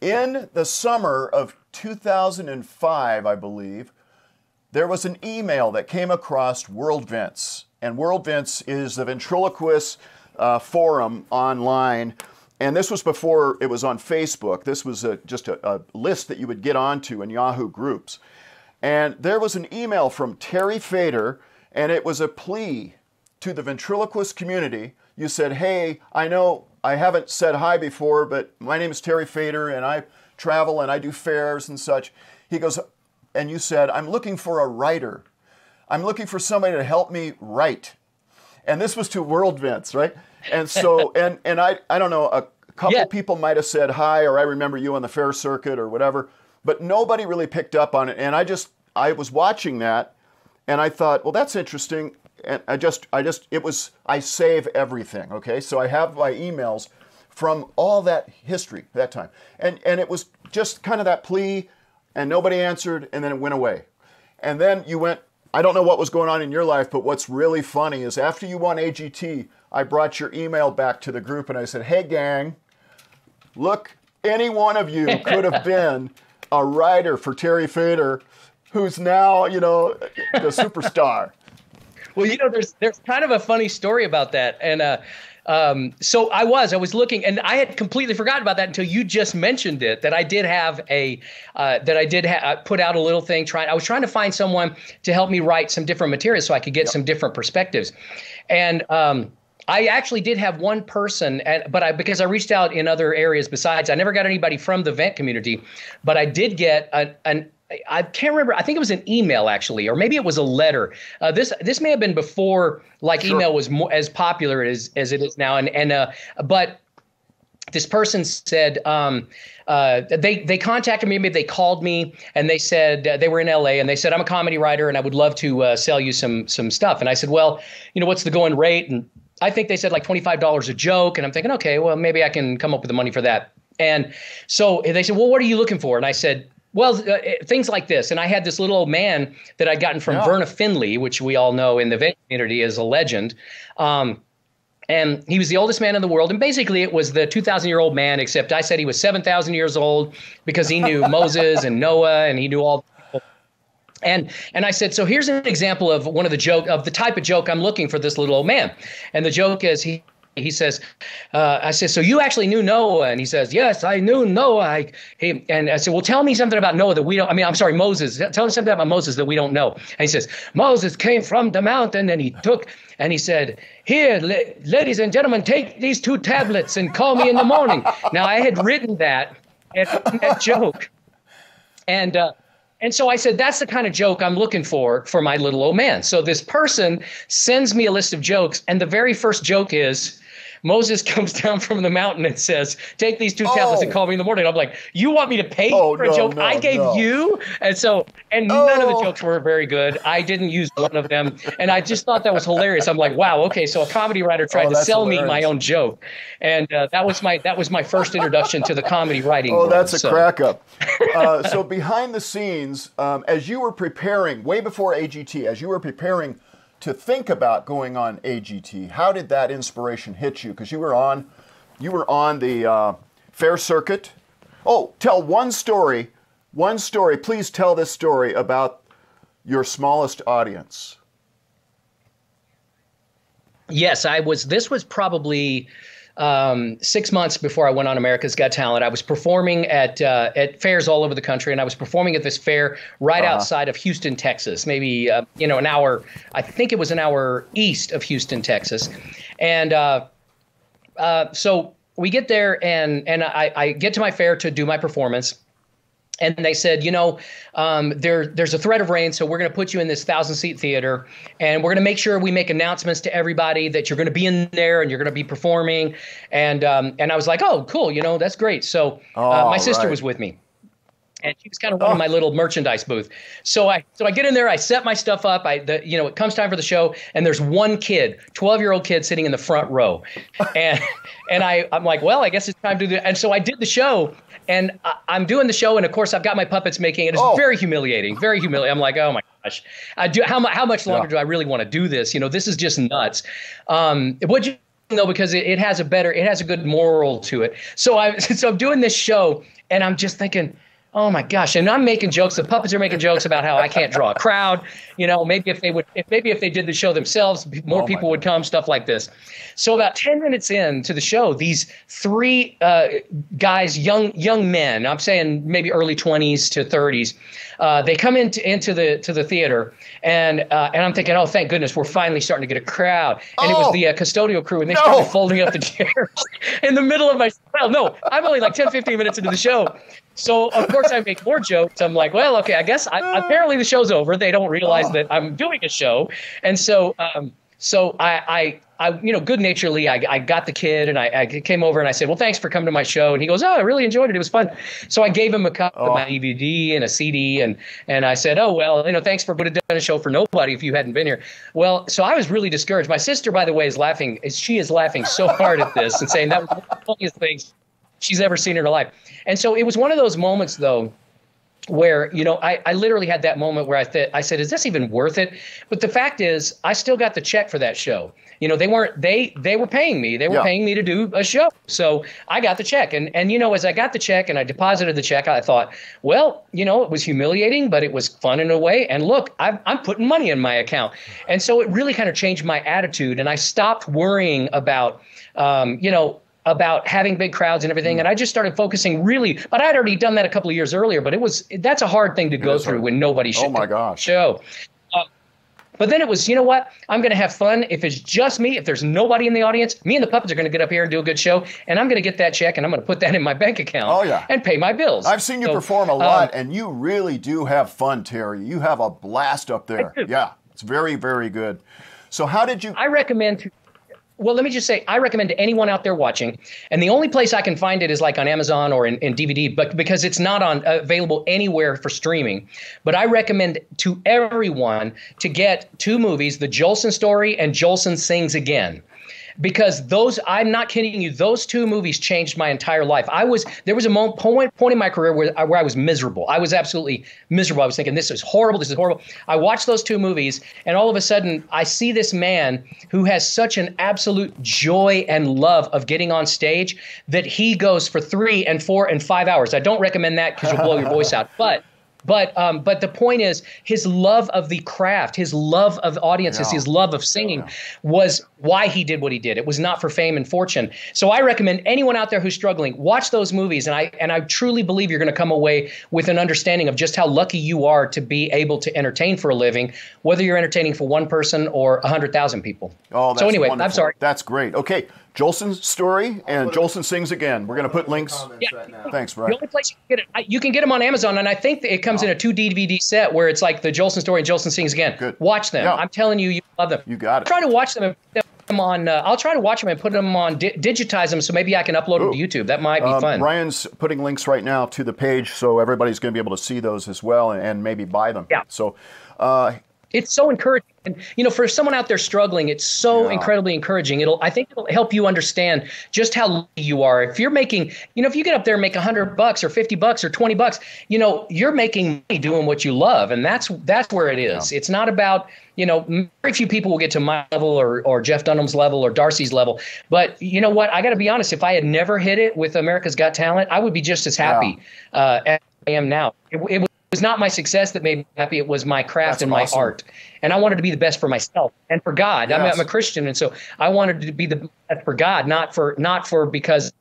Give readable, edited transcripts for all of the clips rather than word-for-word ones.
In the summer of 2005, I believe, there was an email that came across World Vince. And World Vince is the ventriloquist forum online. And this was before it was on Facebook. This was just a list that you would get onto in Yahoo groups. And there was an email from Terry Fator, and it was a plea to the ventriloquist community. You said, hey, I know I haven't said hi before, but my name is Terry Fator, and I travel and I do fairs and such. He goes, and you said, I'm looking for a writer. I'm looking for somebody to help me write. And this was to World Vince, right? And so, and I don't know, a couple people might have said hi, or I remember you on the fair circuit or whatever, but nobody really picked up on it. And I was watching that, and I thought, well, that's interesting. And I save everything, okay? So I have my emails from all that history, that time. And it was just kind of that plea, and nobody answered, and then it went away. And then you went, I don't know what was going on in your life, but what's really funny is after you won AGT, I brought your email back to the group, and I said, hey, gang, look, any one of you could have been a writer for Terry Fator, who's now, you know, the superstar. Well, you know, there's kind of a funny story about that. And so I was looking, and I had completely forgotten about that until you just mentioned it, that I did have put out a little thing. I was trying to find someone to help me write some different materials so I could get some different perspectives. And I actually did have one person, but because I reached out in other areas besides, I never got anybody from the vent community, but I did get I can't remember. I think it was an email actually, or maybe it was a letter. This may have been before email was as popular as it is now. But this person said they contacted me. Maybe they called me and they said they were in LA and they said, I'm a comedy writer and I would love to sell you some stuff. And I said, well, you know, what's the going rate? And I think they said like $25 a joke. And I'm thinking, okay, well, maybe I can come up with the money for that. And so they said, well, what are you looking for? And I said, well, things like this. And I had this little old man that I'd gotten from Verna Finley, which we all know in the vent community is a legend. And he was the oldest man in the world. And basically it was the 2,000-year-old man, except I said he was 7,000 years old because he knew Moses and Noah and he knew all the people. And I said, so here's an example of the type of joke I'm looking for this little old man. And the joke is he says, I said, so you actually knew Noah? And he says, yes, I knew Noah. And I said, well, tell me something about Noah that we don't, Moses. Tell me something about Moses that we don't know. And he says, Moses came from the mountain and he said, here, ladies and gentlemen, take these 2 tablets and call me in the morning. Now, I had written that joke. And so I said, that's the kind of joke I'm looking for my little old man. So this person sends me a list of jokes. And the very first joke is, Moses comes down from the mountain and says, take these 2 tablets and call me in the morning. I'm like, you want me to pay for a joke I gave you? And none of the jokes were very good. I didn't use one of them. And I just thought that was hilarious. I'm like, wow, okay, so a comedy writer tried to sell me my own joke. And that was my first introduction to the comedy writing world. That's a crack up. So behind the scenes, as you were preparing, way before AGT, as you were preparing to think about going on AGT, how did that inspiration hit you? Because you were on the fair circuit. Oh, tell one story. Please tell this story about your smallest audience. Yes, this was probably 6 months before I went on America's Got Talent. I was performing at fairs all over the country, and I was performing at this fair right outside of Houston, Texas, maybe an hour. I think it was an hour east of Houston, Texas, and so we get there, and I get to my fair to do my performance. And they said, there's a threat of rain, so we're going to put you in this 1,000-seat theater, and we're going to make sure we make announcements to everybody that you're going to be in there and you're going to be performing. And I was like, oh, cool, that's great. So my sister was with me, and she was kind of running my little merchandise booth. So I get in there, I set my stuff up. It comes time for the show, and there's one kid, 12-year-old kid, sitting in the front row, and I'm like, well, I guess it's time to do. And so I did the show. And I'm doing the show, and of course, I've got my puppets making it. It's very humiliating, very humiliating. I'm like, oh my gosh, how much longer do I really want to do this? This is just nuts. though, because it has a good moral to it. So I'm doing this show, and I'm just thinking, oh my gosh! And I'm making jokes. The puppets are making jokes about how I can't draw a crowd. Maybe if they did the show themselves, more people would come. Stuff like this. So about 10 minutes into the show, these three guys, young men, I'm saying maybe early 20s to 30s, they come into the theater, and I'm thinking, oh, thank goodness, we're finally starting to get a crowd. And it was the custodial crew, and they started folding up the chairs in the middle of my. Well, no, I'm only like 10, 15 minutes into the show. So, of course, I make more jokes. I'm like, well, okay, I guess apparently the show's over. They don't realize that I'm doing a show. And so I good-naturedly, I got the kid, and I came over, and I said, well, thanks for coming to my show. And he goes, oh, I really enjoyed it. It was fun. So I gave him a copy of my DVD and a CD, and I said, oh, well, thanks for would have done a show for nobody if you hadn't been here. Well, so I was really discouraged. My sister, by the way, is laughing. She is laughing so hard at this and saying that was one of the funniest things she's ever seen in her life. And so it was one of those moments, though, where, I literally had that moment where I said, is this even worth it? But the fact is, I still got the check for that show. They were paying me. They were paying me to do a show. So I got the check. And as I got the check and I deposited the check, I thought, well, it was humiliating, but it was fun in a way. And look, I'm putting money in my account. And so it really kind of changed my attitude. And I stopped worrying about, about having big crowds and everything. And I just started focusing really, but I'd already done that a couple of years earlier, but that's a hard thing to go through when nobody should. Oh my gosh. Show. But then it was, you know what? I'm going to have fun. If it's just me, if there's nobody in the audience, me and the puppets are going to get up here and do a good show. And I'm going to get that check and I'm going to put that in my bank account and pay my bills. I've seen you perform a lot, and you really do have fun, Terry. You have a blast up there. Yeah, it's very, very good. So how did you... Well, let me just say, I recommend to anyone out there watching, and the only place I can find it is like on Amazon or in DVD, but because it's not available anywhere for streaming. But I recommend to everyone to get two movies, The Jolson Story and Jolson Sings Again. Because I'm not kidding you, those two movies changed my entire life. There was a point in my career where I was miserable. I was absolutely miserable. I was thinking, this is horrible, this is horrible. I watched those two movies, and all of a sudden, I see this man who has such an absolute joy and love of getting on stage that he goes for 3 and 4 and 5 hours. I don't recommend that because you'll blow your voice out. But the point is, his love of the craft, his love of audiences, his love of singing was why he did what he did. It was not for fame and fortune. So I recommend anyone out there who's struggling, watch those movies. And I truly believe you're going to come away with an understanding of just how lucky you are to be able to entertain for a living, whether you're entertaining for one person or 100,000 people. Oh, that's so anyway, wonderful. I'm sorry. That's great. Okay. Jolson's Story and Jolson Sings Again. We're going to put links. Right now. Thanks, Brian. The only place you can get it, you can get them on Amazon, and I think it comes in a 2 DVD set where it's like the Jolson Story and Jolson Sings Again. Good. Watch them. I'm telling you, you love them. You got it. Try to watch them and put them on. I'll try to watch them and put them on, digitize them, so maybe I can upload them to YouTube. That might be fun. Brian's putting links right now to the page, so everybody's going to be able to see those as well and maybe buy them. Yeah. So. It's so encouraging. And, for someone out there struggling, it's so incredibly encouraging. I think it'll help you understand just how lucky you are. If you're making, if you get up there and make $100 or $50 or $20, you're making money doing what you love. And that's where it is. Yeah. It's not about, very few people will get to my level or Jeff Dunham's level or Darcy's level. But you know what? I got to be honest. If I had never hit it with America's Got Talent, I would be just as happy as I am now. It was not my success that made me happy. It was my craft and my art. And I wanted to be the best for myself and for God. Yes. I'm a Christian. And so I wanted to be the best for God, not for because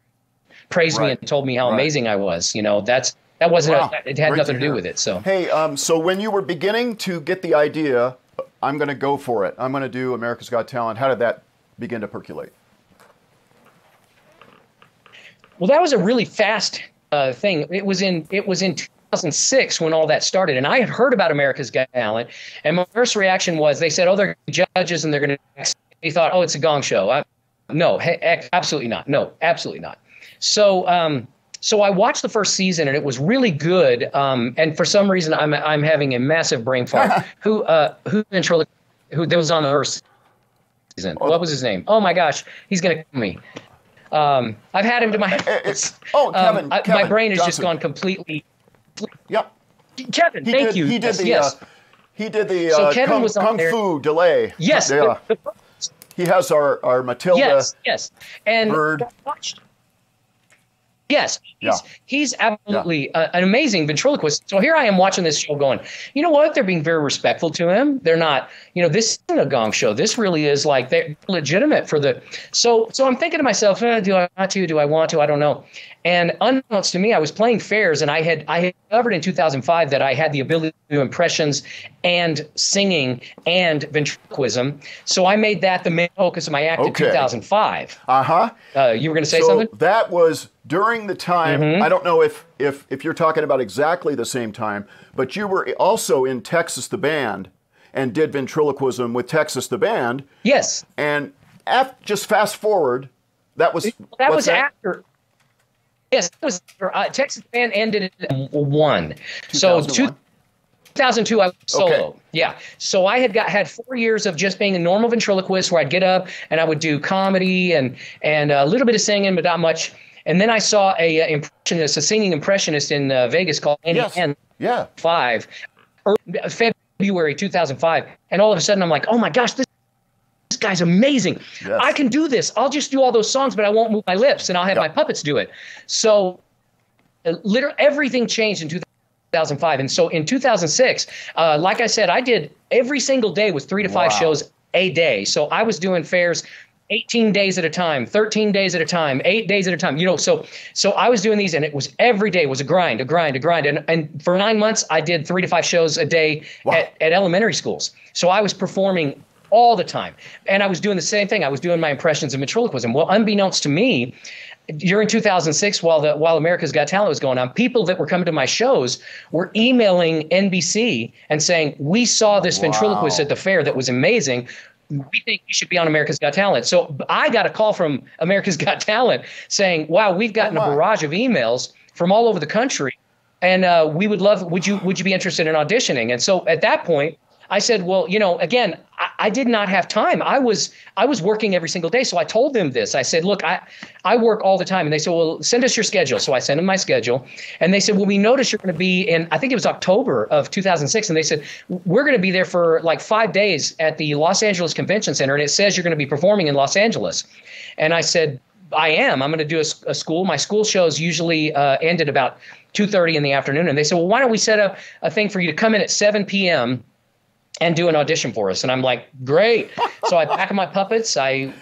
praised me and told me how amazing I was. That wasn't, it had nothing to do with it. So, hey, so when you were beginning to get the idea, I'm going to go for it, I'm going to do America's Got Talent, how did that begin to percolate? Well, that was a really fast thing. It was in 2006 when all that started, and I had heard about America's Got Talent, and my first reaction was, they said, oh, they're judges and they're going to, they thought, oh, it's a gong show. No, absolutely not. No, absolutely not. So I watched the first season, and it was really good. And for some reason, I'm having a massive brain fart. Who there was on the first season? What was his name? Oh my gosh, he's going to kill me. I've had him to my house. Kevin. My brain has Johnson. just gone completely. Yep. Kevin, thank you. He did the so Kevin was on Kung there. Fu delay. Yes. Yeah. He has our Matilda. Yes, and bird. Yes, he's absolutely an amazing ventriloquist. So here I am watching this show going, you know what? They're being very respectful to him. They're not, this isn't a gong show. This really is like they're legitimate for the. So I'm thinking to myself, do I want to? Do I want to? I don't know. And unbeknownst to me, I was playing fairs, and I had discovered in 2005 that I had the ability to do impressions and singing and ventriloquism. So I made that the main focus of my act in 2005. You were going to say something? That was during the time. I don't know if you're talking about exactly the same time, but you were also in Texas the Band and did ventriloquism with Texas the Band. Yes. And just fast forward, that was after. Yes, it was Texas Band ended in 1. So 2002, I was solo. Okay. Yeah. So I had 4 years of just being a normal ventriloquist where I'd get up and I would do comedy and a little bit of singing, but not much. And then I saw a singing impressionist in Vegas called Andy N. 5, February 2005. And all of a sudden I'm like, oh my gosh, this guy's amazing. Yes. I can do this. I'll just do all those songs, but I won't move my lips, and I'll have my puppets do it. So literally everything changed in 2005. And so in 2006, like I said, I did every single day was 3 to 5 shows a day. So I was doing fairs 18 days at a time, 13 days at a time, 8 days at a time, so I was doing these, and it was every day was a grind. And for 9 months, I did 3 to 5 shows a day at elementary schools. So I was performing all the time. And I was doing the same thing. I was doing my impressions of ventriloquism. Well, unbeknownst to me, during 2006, while America's Got Talent was going on, people that were coming to my shows were emailing NBC and saying, we saw this ventriloquist at the fair that was amazing. We think you should be on America's Got Talent. So I got a call from America's Got Talent saying, wow, we've gotten a barrage of emails from all over the country. And we would love, would you be interested in auditioning? And so at that point, I said, well, again, I did not have time. I was working every single day. So I told them this. I said, look, I work all the time. And they said, well, send us your schedule. So I sent them my schedule. And they said, well, we noticed you're going to be in, I think it was October of 2006. And they said, we're going to be there for like 5 days at the Los Angeles Convention Center. And it says you're going to be performing in Los Angeles. And I said, I am. I'm going to do a school. My school shows usually end at about 2:30 in the afternoon. And they said, well, why don't we set up a thing for you to come in at 7 p.m. and do an audition for us. And I'm like, great. So I pack my puppets. I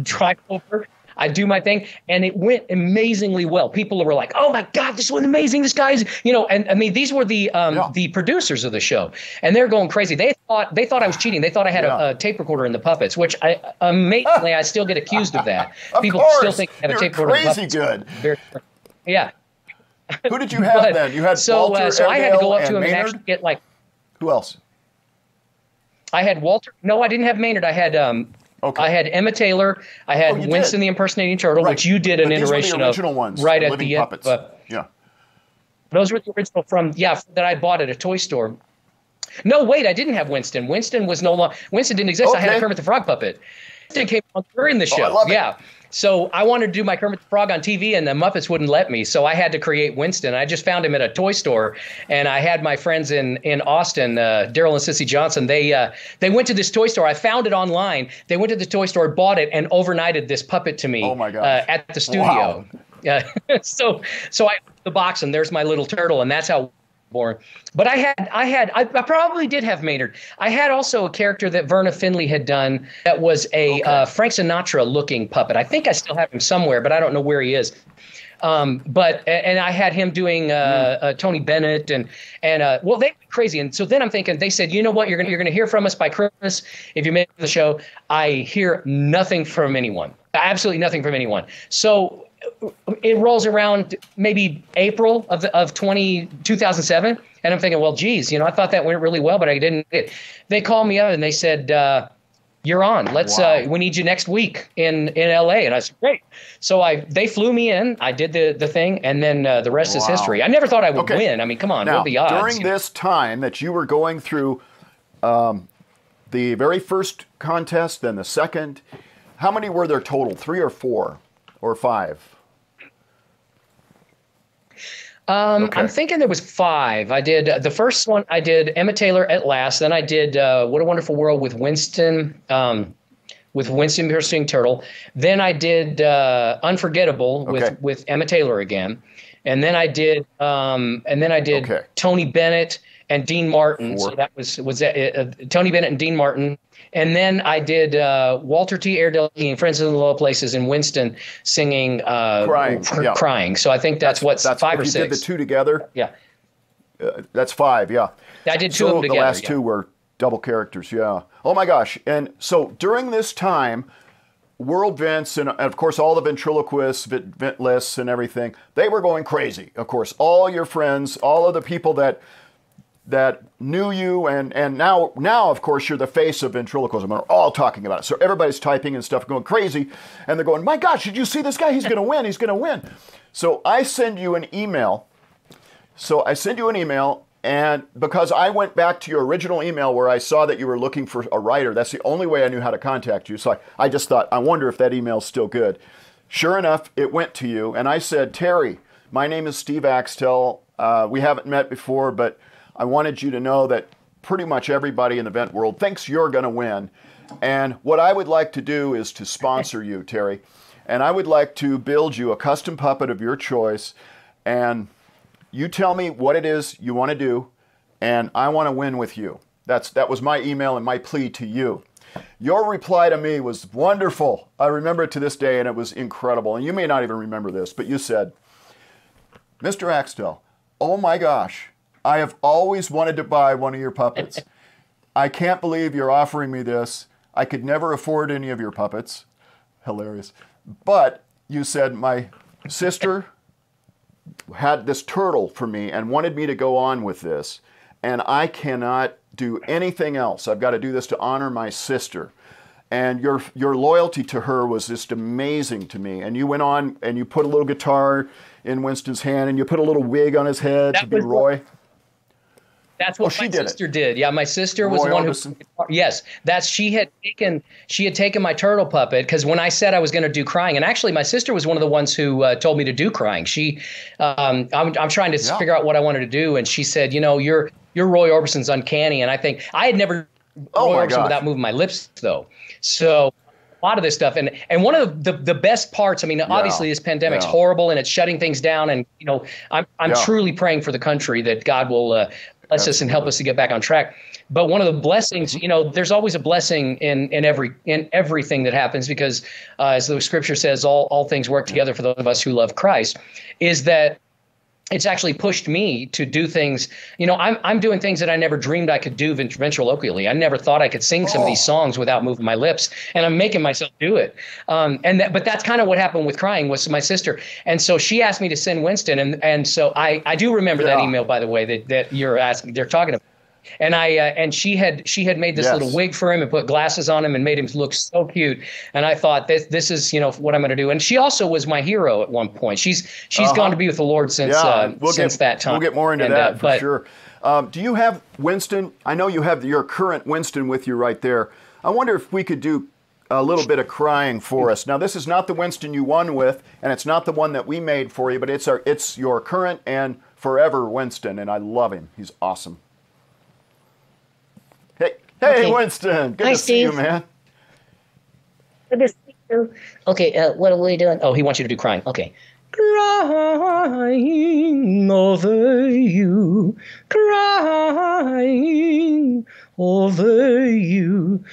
drive over. I do my thing. And it went amazingly well. People were like, oh, my God, this was amazing. This guy's, and I mean, these were the producers of the show. And they're going crazy. They thought I was cheating. They thought I had a tape recorder in the puppets, which amazingly, I still get accused of that. People still think I have a tape recorder in the puppets. Crazy good. Yeah. Who did you have then? You had Walter, so I had to go up to him Maynard? and actually get like. Who else? I had Walter. No, I didn't have Maynard. I had I had Emma Taylor. I had Winston the Impersonating Turtle, which you did an iteration of ones, right at the puppets. end. Those were the original that I bought at a toy store. No, wait, I didn't have Winston. Winston was no longer. Winston didn't exist. Okay. I had a Kermit the Frog puppet. Winston came on during the show. I love it. So I wanted to do my Kermit the Frog on TV, and the Muppets wouldn't let me. So I had to create Winston. I just found him at a toy store, and I had my friends in Austin, Daryl and Sissy Johnson. They went to this toy store. I found it online. They went to the toy store, bought it, and overnighted this puppet to me. Oh my gosh. At the studio. Wow. So I the box, and there's my little turtle, and that's how. Born. But I probably did have Maynard. I had also a character that Verna Finley had done that was a Frank Sinatra looking puppet. I think I still have him somewhere, but I don't know where he is. But I had him doing Tony Bennett and well, they went crazy. And so then I'm thinking, they said, you know what, you're gonna hear from us by Christmas if you make the show. I hear nothing from anyone, absolutely nothing from anyone. So it rolls around maybe April of 2007, and I'm thinking, well, geez, I thought that went really well, but I didn't. They called me up and they said, "You're on. We need you next week in LA." And I said, "Great." So they flew me in. I did the thing, and then the rest is history. I never thought I would win. I mean, come on, what are the odds? During this time that you were going through the very first contest, then the second, how many were there total? 3 or 4 or 5? I'm thinking there was 5. I did the first one. I did Emma Taylor at last. Then I did What a Wonderful World with Winston. with Winston Piercing Turtle. Then I did Unforgettable with Emma Taylor again, and then I did Tony Bennett and Dean Martin. 4. So that was Tony Bennett and Dean Martin. And then I did Walter T. Airedale and Friends in the Low Places and Winston singing Crying. So I think that's 5 or 6. You did the 2 together? Yeah. That's 5, yeah. I did 2 of them together. The last 2 were double characters, yeah. Oh my gosh. And so during this time, World Vince and of course all the ventriloquists, vent lists and everything, they were going crazy. Of course, all your friends, all of the people that knew you, and now of course you're the face of ventriloquism. They're all talking about it. So everybody's typing and stuff, going crazy, and they're going, "My gosh, did you see this guy? He's going to win. He's going to win." So I send you an email. And because I went back to your original email where I saw that you were looking for a writer, that's the only way I knew how to contact you. So I just thought, I wonder if that email's still good. Sure enough, it went to you, and I said, "Terry, my name is Steve Axtell. We haven't met before, but I wanted you to know that pretty much everybody in the vent world thinks you're going to win. And what I would like to do is to sponsor you, Terry. And I would like to build you a custom puppet of your choice. And you tell me what it is you want to do, and I want to win with you." That was my email and my plea to you. Your reply to me was wonderful. I remember it to this day, and it was incredible. And you may not even remember this, but you said, "Mr. Axtell, oh my gosh, I have always wanted to buy one of your puppets. I can't believe you're offering me this. I could never afford any of your puppets." Hilarious. But you said, "My sister had this turtle for me and wanted me to go on with this, and I cannot do anything else. I've got to do this to honor my sister." And your loyalty to her was just amazing to me. And you went on and you put a little guitar in Winston's hand, and you put a little wig on his head to be Roy. That's what my sister did. Yeah, my sister was the one who. Yes, she had taken my turtle puppet, because when I said I was going to do Crying, and actually my sister was one of the ones who told me to do Crying. I'm trying to figure out what I wanted to do, and she said, "You're Roy Orbison's Uncanny," and I think I had never Roy Orbison without moving my lips though. So a lot of this stuff, and one of the best parts, I mean, obviously this pandemic's horrible and it's shutting things down, and I'm truly praying for the country that God will bless us and help us to get back on track. But one of the blessings, there's always a blessing in everything that happens, because as the scripture says, all things work together for those of us who love Christ, is that it's actually pushed me to do things. I'm doing things that I never dreamed I could do ventriloquially. I never thought I could sing some of these songs without moving my lips, and I'm making myself do it. But that's kind of what happened with Crying was my sister. And so she asked me to send Winston. And so I do remember that email, by the way, that you're asking, they're talking about. And she had made this little wig for him and put glasses on him and made him look so cute. And I thought this is what I'm going to do. And she also was my hero at one point. She's gone to be with the Lord since that time. We'll get more into that for sure. Do you have Winston? I know you have your current Winston with you right there. I wonder if we could do a little bit of Crying for us. Now, this is not the Winston you won with, and it's not the one that we made for you, but it's your current and forever Winston, and I love him. He's awesome. Hey, Winston. Good to see you, man. Good to see you. Okay, what are we doing? Oh, he wants you to do Crying. Okay. Crying over you, crying over you.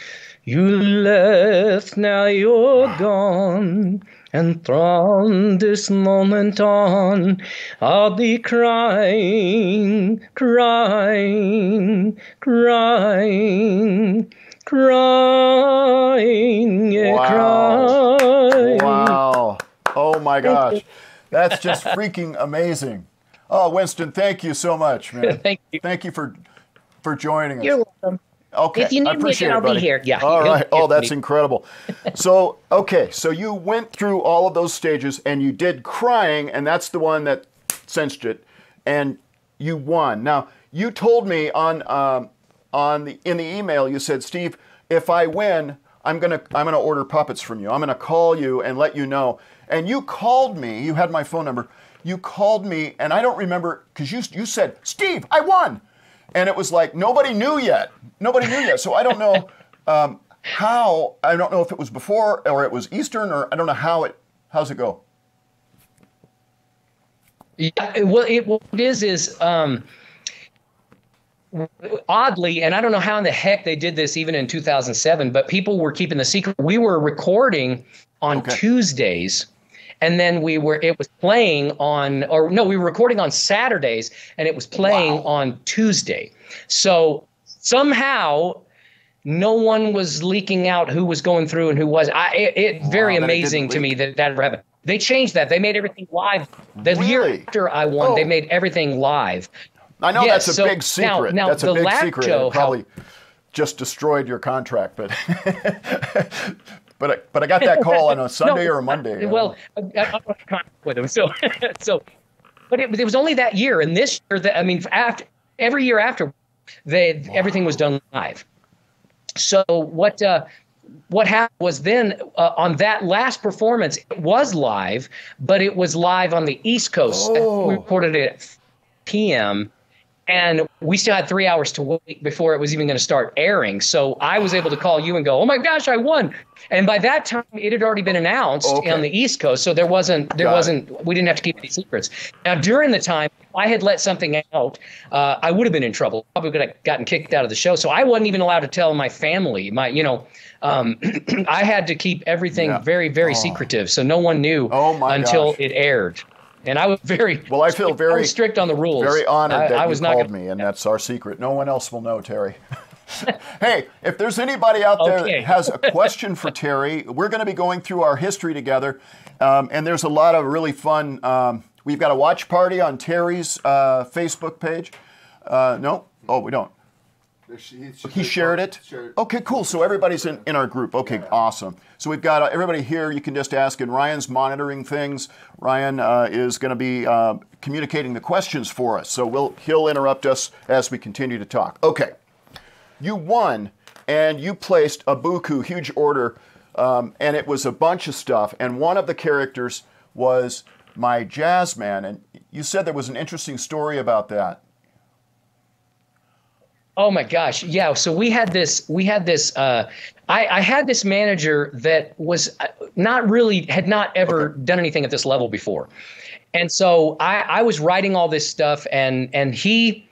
You left, now you're gone. And from this moment on, I'll be crying, crying, crying, crying, crying. Wow. Oh my gosh. That's just freaking amazing. Oh, Winston, thank you so much, man. Thank you. Thank you for joining us. You're welcome. Okay, if you need I appreciate me, it, I'll buddy. be here. Yeah. All right. Oh, that's incredible. So you went through all of those stages, and you did Crying, and that's the one that cinched it, and you won. Now, you told me in the email, you said, "Steve, if I win, I'm gonna order puppets from you. I'm gonna call you and let you know." And you called me. You had my phone number. You called me, and I don't remember, because you said, "Steve, I won." And it was like nobody knew yet. So I don't know how, I don't know if it was before or it was Eastern, or I don't know how's it go? Yeah, well, what it is oddly, and I don't know how in the heck they did this even in 2007, but people were keeping the secret. We were recording on Tuesdays, and then it was playing on, or no, we were recording on Saturdays, and it was playing on Tuesday. So somehow no one was leaking out who was going through and who wasn't. Very amazing to me that happened. They changed that. They made everything live. The year after I won, they made everything live. I know that's a big secret. Now that's a big secret. Show, it probably just destroyed your contract, but but I got that call on a Sunday or a Monday. Well, I with them. So but it was only that year, and this year, after every year after, everything was done live. So what happened was then on that last performance, it was live, but it was live on the East Coast. We recorded it at p.m. And we still had 3 hours to wait before it was even going to start airing. So I was able to call you and go, "Oh my gosh, I won!" And by that time, it had already been announced on the East Coast, so we didn't have to keep any secrets. Now, during the time, if I had let something out, I would have been in trouble. Probably would have gotten kicked out of the show. So I wasn't even allowed to tell my family. I had to keep everything very, very secretive, so no one knew until it aired. And I was I feel very strict on the rules. Very honored that you called me, and that's our secret. No one else will know, Terry. Hey, if there's anybody out there that has a question for Terry, we're going to be going through our history together, and there's a lot of really fun. We've got a watch party on Terry's Facebook page. No? Oh, we don't. He shared it? Okay, cool. So everybody's in our group. Okay, awesome. So we've got everybody here. You can just ask, and Ryan's monitoring things. Ryan is going to be communicating the questions for us. So he'll interrupt us as we continue to talk. Okay, you won, and you placed a buku, huge order, and it was a bunch of stuff. And one of the characters was my jazz man, and you said there was an interesting story about that. Oh my gosh. Yeah. So I had this manager that was had not ever done anything at this level before. And so I was writing all this stuff, and he,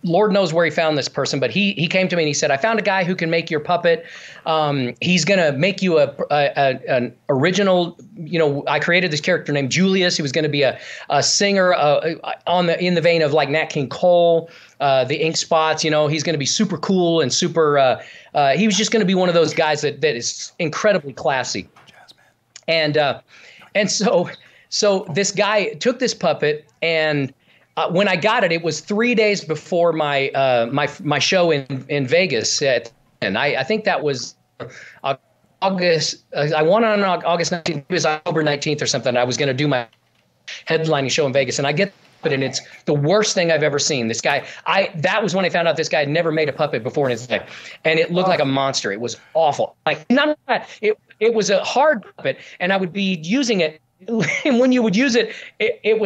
Lord knows where he found this person, but he came to me and he said, "I found a guy who can make your puppet. He's going to make you an original, I created this character named Julius. He was going to be a singer in the vein of like Nat King Cole, the Ink Spots, he's going to be super cool and super, he was just going to be one of those guys that is incredibly classy." And so this guy took this puppet, and when I got it, it was 3 days before my my show in Vegas. And I think that was August. I won on August 19th. It was October 19th or something. I was going to do my headlining show in Vegas, and I get it, and it's the worst thing I've ever seen. This guy, that was when I found out this guy had never made a puppet before in his life, and it looked like a monster. It was awful. Like none of that. It was a hard puppet, and I would be using it, and when you would use it, it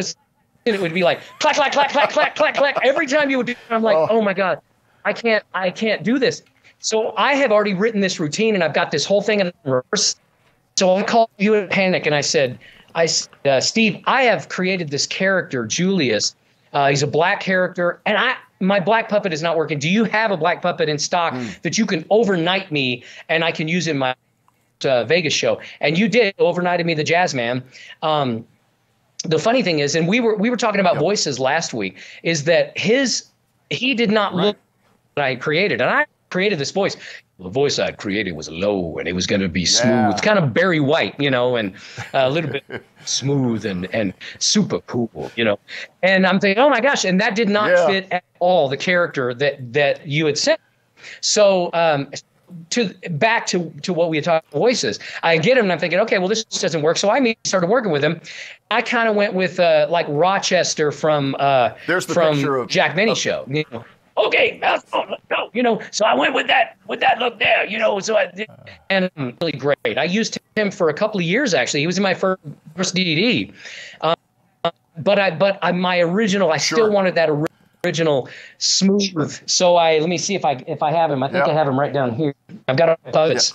would be like clack, clack, clack, clack, clack, clack, clack. Every time you would do it, I'm like, oh my God, I can't do this. So I have already written this routine, and I've got this whole thing in reverse. So I called you in a panic, and I said, Steve, I have created this character, Julius. He's a black character, and my black puppet is not working. Do you have a black puppet in stock that you can overnight me, and I can use in my Vegas show? And you did overnighted me the jazz man. The funny thing is, and we were talking about voices last week, is that he did not look what I created, and I created this voice. The voice I created was low, and it was going to be smooth, kind of Barry White, and a little bit smooth and super cool, And I'm thinking, oh my gosh, and that did not fit at all the character that you had sent. So back to what we had talked about voices, I get him and I'm thinking, okay, well, this doesn't work. So I started working with him. I kind of went with like Rochester from Jack Benny show. Okay, let's go, So I went with that look there, So and really great. I used him for a couple of years actually. He was in my first DVD, but my original. I still wanted that original original smooth. So let me see if I have him. I think I have him right down here. I've got puppets,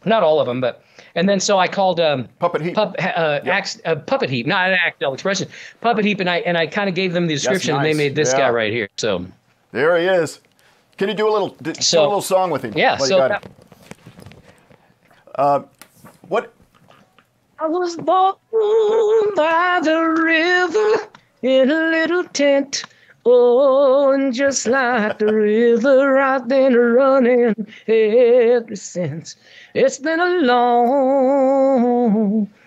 not all of them, but. And then so I called Puppet Heap. Puppet Heap, not an Axtell Expression. Puppet Heap, and I kind of gave them the description, and they made this guy right here. So there he is. Can you do a little song with him? Yeah. What? I was born by the river in a little tent. Oh, and just like the river, I've been running ever since. It's been a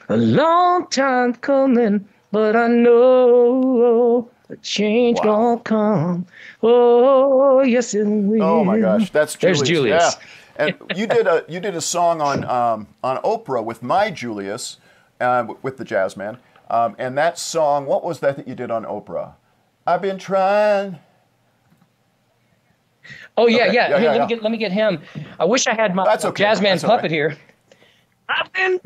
long time coming, but I know a change gonna come. Oh, yes it will. Oh my gosh, that's Julius. There's Julius. Yeah. And you did a song on Oprah with my Julius, with the jazz man, and that song. What was that you did on Oprah? I've been trying. Oh yeah, okay. Yeah. Let me get him. I wish I had my jazz man puppet here.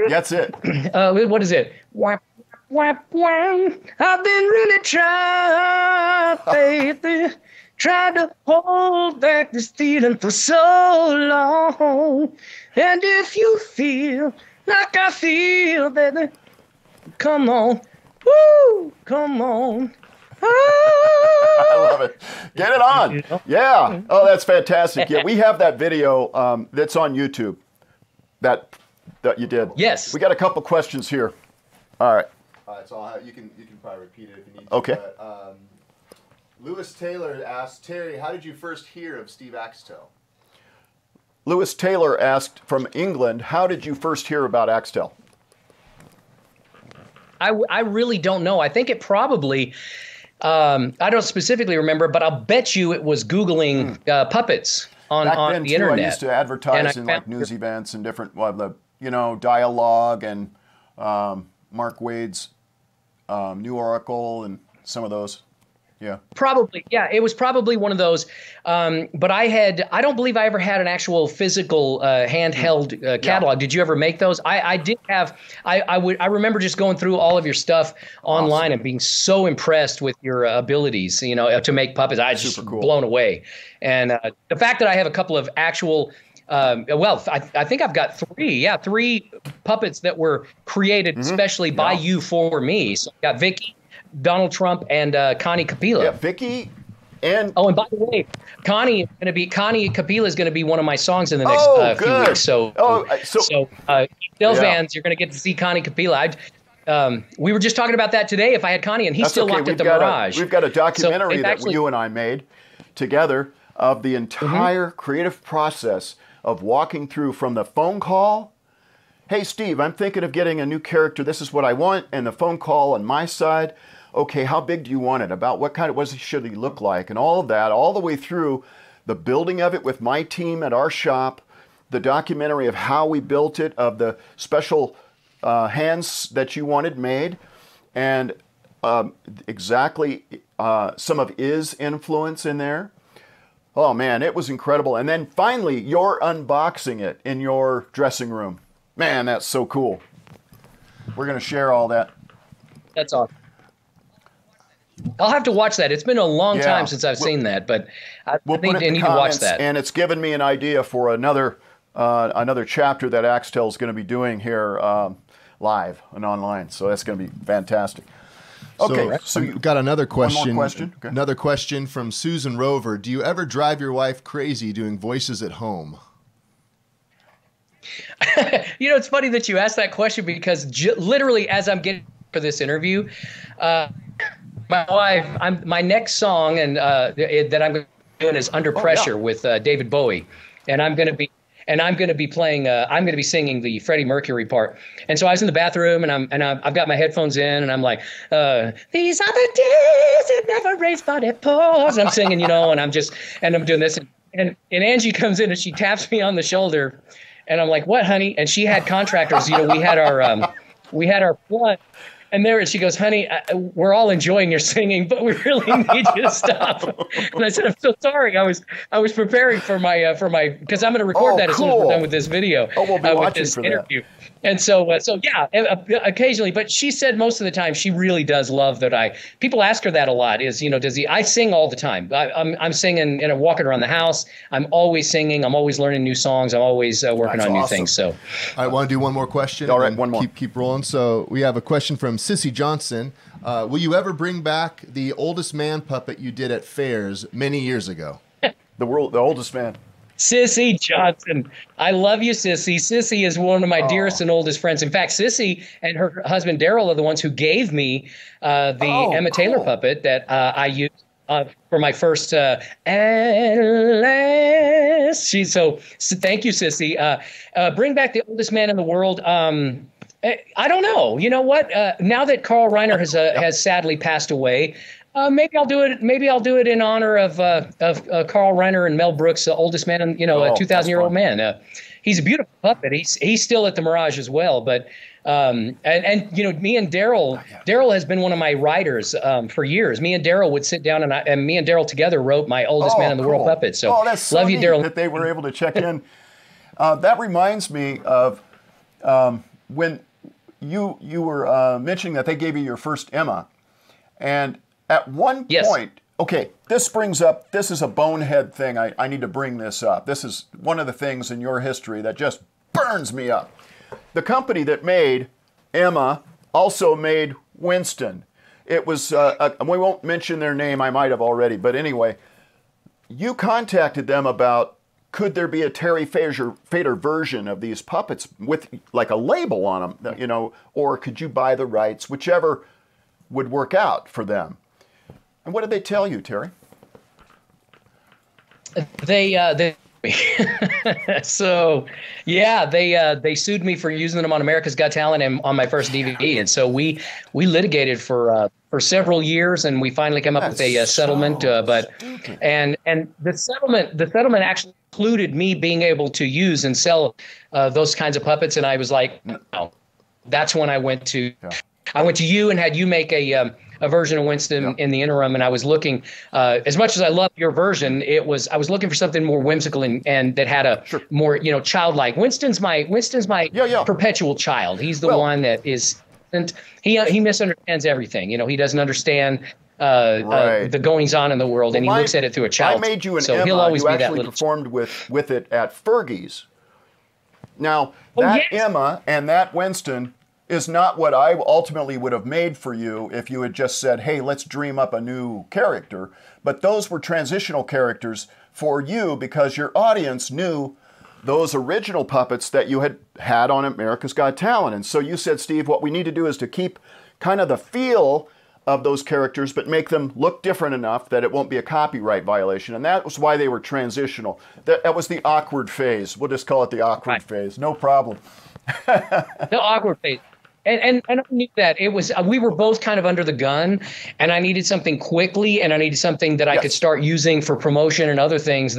That's it. What is it? Whap, whap, whap. I've been really trying, baby. Tried to hold back this feeling for so long. And if you feel like I feel, baby, come on. Woo, come on. I love it. Get it on. Yeah. Oh, that's fantastic. Yeah, we have that video that's on YouTube that you did. Yes. We got a couple questions here. All right. So you can probably repeat it if you need to. Okay. But, Lewis Taylor asked, Terry, how did you first hear of Steve Axtell? Lewis Taylor asked from England, how did you first hear about Axtell? I really don't know. I think it probably... I don't specifically remember, but I'll bet you it was Googling puppets on the internet. I used to advertise in like news events and different, Dialogue and Mark Wade's New Oracle and some of those. Yeah. Probably. Yeah, it was probably one of those. But I don't believe I ever had an actual physical handheld catalog. Yeah. Did you ever make those? I did have. I remember just going through all of your stuff online and being so impressed with your abilities, to make puppets. I was just blown away. And the fact that I have a couple of actual I think I've got three puppets that were created especially by you for me. So I've got Vicky, Donald Trump, and Connie Capilla. Yeah, Vicky and... Oh, and by the way, Connie Capilla is going to be one of my songs in the next few weeks. So fans, you're going to get to see Connie Capilla. We were just talking about that today, if I had Connie, and he's still locked at the Mirage. We've got a documentary that you and I made together of the entire creative process of walking through from the phone call. Hey, Steve, I'm thinking of getting a new character. This is what I want. And the phone call on my side. Okay, how big do you want it? About what should he look like? And all of that, all the way through the building of it with my team at our shop, the documentary of how we built it, of the special hands that you wanted made, and exactly some of his influence in there. Oh man, it was incredible. And then finally, you're unboxing it in your dressing room. Man, that's so cool. We're going to share all that. That's awesome. I'll have to watch that. It's been a long time since I've seen that, but I think I need to watch that. And it's given me an idea for another chapter that Axtell is going to be doing here live and online. So that's going to be fantastic. Okay, so you've got another question. One more question. Okay. Another question from Susan Rover. Do you ever drive your wife crazy doing voices at home? It's funny that you asked that question because literally as I'm getting for this interview, my wife, my next song that I'm doing is Under Pressure with David Bowie, and I'm going to be playing. I'm going to be singing the Freddie Mercury part. And so I was in the bathroom, and I've got my headphones in, and I'm like, these are the days that never raised body pause. I'm singing, and I'm doing this, and Angie comes in and she taps me on the shoulder, and I'm like, what, honey? And she had contractors. We had our flood. And there she goes, honey, we're all enjoying your singing, but we really need you to stop. And I said, I'm so sorry. I was preparing for my because I'm going to record that as soon as we're done with this video. Oh, we'll be with watching this for interview. And so yeah, occasionally, but she said most of the time she really does love that people ask her that a lot is, I sing all the time. I'm singing and I'm walking around the house. I'm always singing. I'm always learning new songs. I'm always working on new things. So I want to do one more question. All right, one more. Keep rolling. So we have a question from Sissy Johnson. Will you ever bring back the oldest man puppet you did at fairs many years ago? The oldest man. Sissy Johnson. I love you, Sissy. Sissy is one of my dearest and oldest friends. In fact, Sissy and her husband, Daryl, are the ones who gave me the Emma Taylor puppet that I used for my first So thank you, Sissy. Bring back the oldest man in the world. I don't know. You know what? Now that Carl Reiner has sadly passed away, maybe I'll do it. Maybe I'll do it in honor of Carl Reiner and Mel Brooks, the oldest man, a 2,000-year-old man. He's a beautiful puppet. He's still at the Mirage as well. But me and Daryl has been one of my writers for years. Me and Daryl would sit down and me and Daryl together wrote my oldest man in the world puppet. So that's so love you, neat Daryl. that they were able to check in. That reminds me of when you were mentioning that they gave you your first Emma, and at one point, okay, this is a bonehead thing. I need to bring this up. This is one of the things in your history that just burns me up. The company that made Emma also made Winston. It was, we won't mention their name, I might have already, but anyway, you contacted them about could there be a Terry Fator version of these puppets with like a label on them, or could you buy the rights, whichever would work out for them. And what did they tell you, Terry? They so yeah, they sued me for using them on America's Got Talent and on my first DVD, and so we litigated for several years, and we finally came up with a settlement. And the settlement actually included me being able to use and sell those kinds of puppets, and I was like, no. That's when I went to you and had you make a version of Winston in the interim, and I was looking. As much as I love your version, I was looking for something more whimsical and that had a more childlike. Winston's my perpetual child. He's the one that is. And he misunderstands everything. He doesn't understand the goings on in the world, and he looks at it through a child. I made you an so Emma. He'll always you be actually that little performed with it at Fergie's. Now Emma and that Winston is not what I ultimately would have made for you if you had just said, hey, let's dream up a new character. But those were transitional characters for you because your audience knew those original puppets that you had on America's Got Talent. And so you said, Steve, what we need to do is to keep kind of the feel of those characters, but make them look different enough that it won't be a copyright violation. And that was why they were transitional. That was the awkward phase. We'll just call it the awkward phase. No problem. The awkward phase. And I knew that it was we were both kind of under the gun, and I needed something quickly, and I needed something that I could start using for promotion and other things.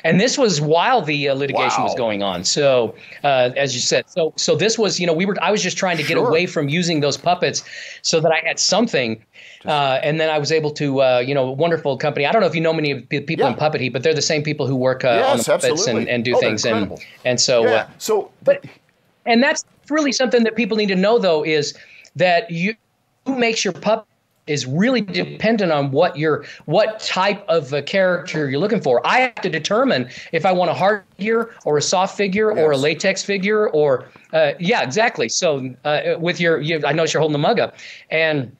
And this was while the litigation was going on. So as you said, so this was I was just trying to get away from using those puppets so that I had something. And then I was able to, wonderful company. I don't know if you know many of the people in Puppet Heat, but they're the same people who work on the puppets and do things. And so, and that's really something that people need to know, though, is that who makes your puppet is really dependent on what type of a character you're looking for. I have to determine if I want a hard figure or a soft figure or a latex figure or exactly. So with I notice you're holding the mug up, and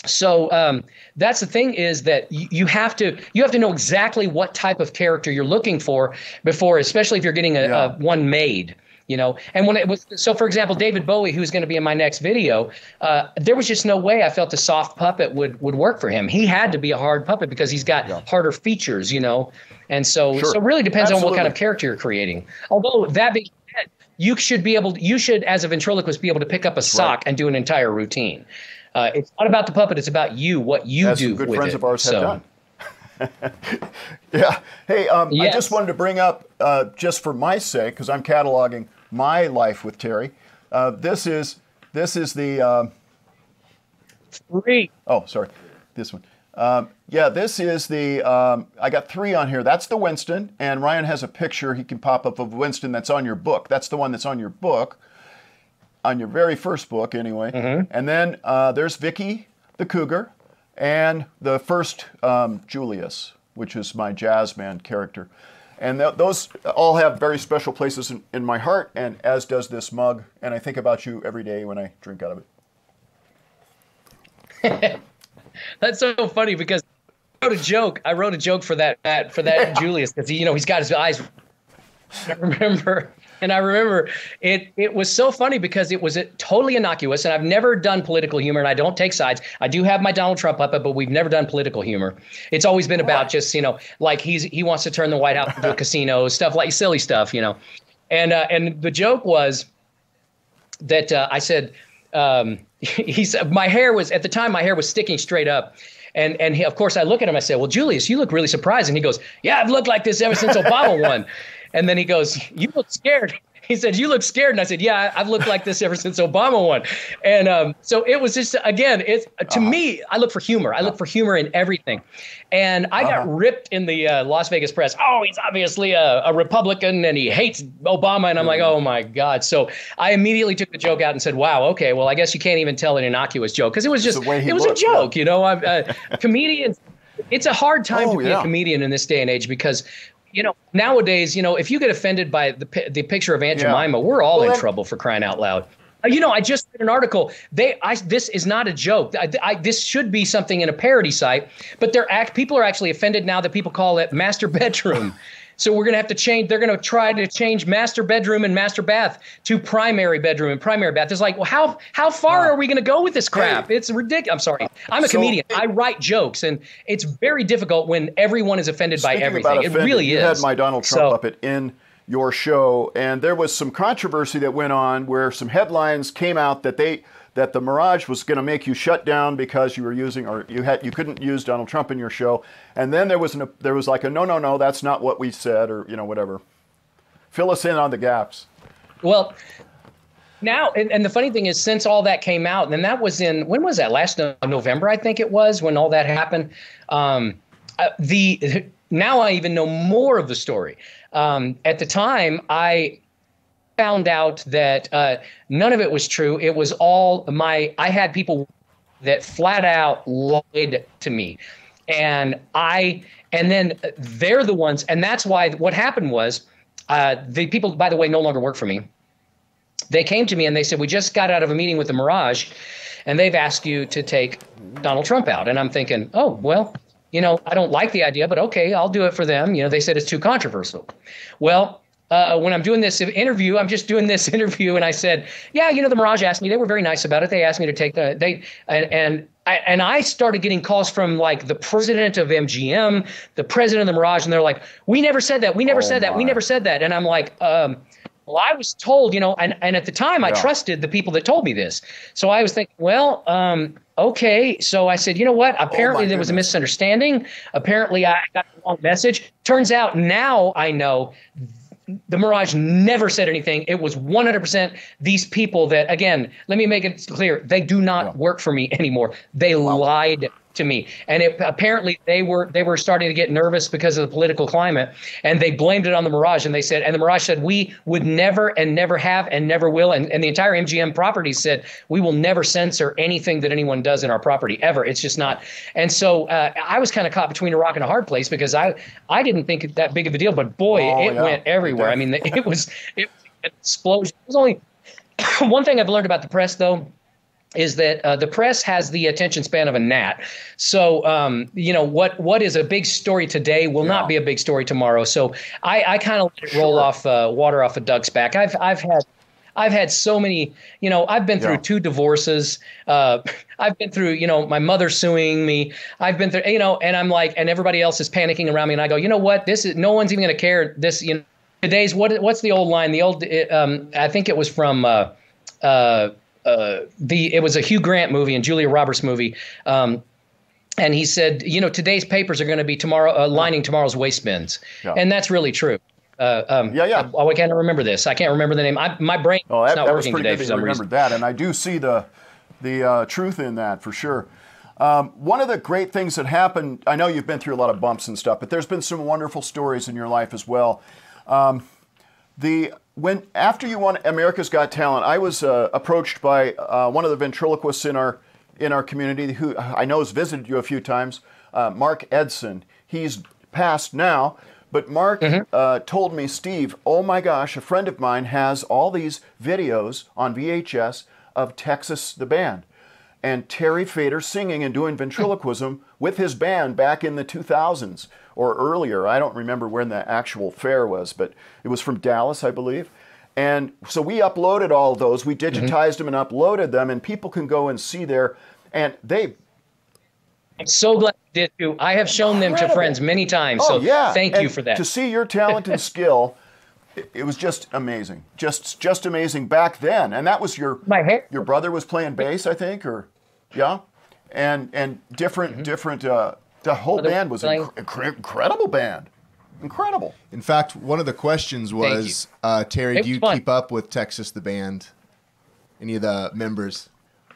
so that's the thing is that you have to know exactly what type of character you're looking for before, especially if you're getting a one made. And when it was, so for example, David Bowie, who's going to be in my next video, there was just no way I felt a soft puppet would work for him. He had to be a hard puppet because he's got harder features, and so it really depends on what kind of character you're creating. Although that being said, you should as a ventriloquist be able to pick up a sock and do an entire routine. It's not about the puppet; it's about what you do with it. Good friends of ours have done. Hey, I just wanted to bring up, just for my sake, because I'm cataloging my life with Terry. This is the 3. Oh, sorry. This one. Yeah, this is the, I got 3 on here. That's the Winston, and Ryan has a picture he can pop up of Winston that's on your book. That's the one that's on your book, on your very first book anyway. And then there's Vicky the Cougar, and the first Julius, which is my jazz band character. And those all have very special places in my heart, and as does this mug. And I think about you every day when I drink out of it. That's so funny because I wrote a joke for that Julius, because he's got his eyes. I remember it was so funny because it was totally innocuous, and I've never done political humor, and I don't take sides. I do have my Donald Trump puppet, but we've never done political humor. It's always been about just like he wants to turn the White House into a casino, stuff like silly stuff, and the joke was that I said. He said my hair was sticking straight up. And he, of course, I look at him, I say, well, Julius, you look really surprised. And he goes, yeah, I've looked like this ever since Obama won. And then he goes, you look scared. He said, you look scared. And I said, yeah, I've looked like this ever since Obama won. And so it was just, again, to me, I look for humor. I look for humor in everything. And I got ripped in the Las Vegas press. Oh, he's obviously a Republican and he hates Obama. And I'm like, oh, my God. So I immediately took the joke out and said, wow, OK, well, I guess you can't even tell an innocuous joke, because it was just it was a joke. Comedians. It's a hard time to be a comedian in this day and age, because nowadays, if you get offended by the picture of Aunt Jemima, we're all in trouble, for crying out loud. I just read an article. This is not a joke. This should be something in a parody site, but people are actually offended now that people call it master bedroom. So we're going to have to change. They're going to try to change master bedroom and master bath to primary bedroom and primary bath. It's like, well, how far are we going to go with this crap? It's ridiculous. I'm sorry. I'm a comedian. I write jokes, and it's very difficult when everyone is offended by everything. It really is. You had my Donald Trump puppet in your show, and there was some controversy that went on where some headlines came out that the Mirage was going to make you shut down because you were using, or you couldn't use Donald Trump in your show. And then there was like a no, that's not what we said, or whatever. Fill us in on the gaps. Well, now, and the funny thing is, since all that came out, and that was when was that? Last November, I think it was, when all that happened. Now I even know more of the story. At the time, I found out that none of it was true. It was all I had people that flat out lied to me. And then they're the ones. And that's why what happened was the people, by the way, no longer work for me. They came to me and they said, we just got out of a meeting with the Mirage, and they've asked you to take Donald Trump out. And I'm thinking, oh, well, I don't like the idea, but okay, I'll do it for them. They said it's too controversial. Well, when I'm doing this interview, and I said, yeah, the Mirage asked me. They were very nice about it. They asked me to take and I started getting calls from like the president of MGM, the president of the Mirage, and they're like, we never said that. We never said that. We never said that. And I'm like, well, I was told, and at the time I trusted the people that told me this. So I was thinking, well, okay. So I said, you know what? Apparently there was a misunderstanding. Apparently I got the wrong message. Turns out now I know the Mirage never said anything. It was 100% these people that, again, let me make it clear. They do not work for me anymore. They lied to me. And apparently they were starting to get nervous because of the political climate, and they blamed it on the Mirage. And they said, and the Mirage said, we would never and never have and never will. And the entire MGM property said, we will never censor anything that anyone does in our property ever. It's just not. And so I was kind of caught between a rock and a hard place, because I didn't think it that big of a deal, but boy, it went everywhere. I mean, it was an explosion. It was only one thing I've learned about the press, though, is that the press has the attention span of a gnat. So, what is a big story today will not be a big story tomorrow. So I kind of let it roll off water off a duck's back. I've had so many, I've been through 2 divorces. I've been through, my mother suing me. I've been through, and I'm like, and everybody else is panicking around me. And I go, you know what? No one's even going to care. This, today's, what's the old line? The old, I think it was from, it was a Hugh Grant movie and Julia Roberts movie. And he said, today's papers are going to be lining tomorrow's waistbands. Yeah. And that's really true. I can't remember this. I can't remember the name. My brain is not working today for some reason. That, and I do see the the truth in that for sure. One of the great things that happened, I know you've been through a lot of bumps and stuff, but there's been some wonderful stories in your life as well. After you won America's Got Talent, I was approached by one of the ventriloquists in our community who I know has visited you a few times, Mark Edson. He's passed now, but Mark told me, Steve, oh my gosh, a friend of mine has all these videos on VHS of Texas the band and Terry Fator singing and doing ventriloquism with his band back in the 2000s or earlier. I don't remember when the actual fair was, but it was from Dallas, I believe. And so we uploaded all of those. We digitized them and uploaded them, and people can go and see there. And I'm so glad you did too. I have shown them to friends many times. So thank you for that. To see your talent and skill, it was just amazing. Just amazing back then. And that was your brother was playing bass, I think, or and different the whole band was an incredible band. Incredible. In fact, one of the questions was, Terry, do you keep up with Texas the band? Any of the members?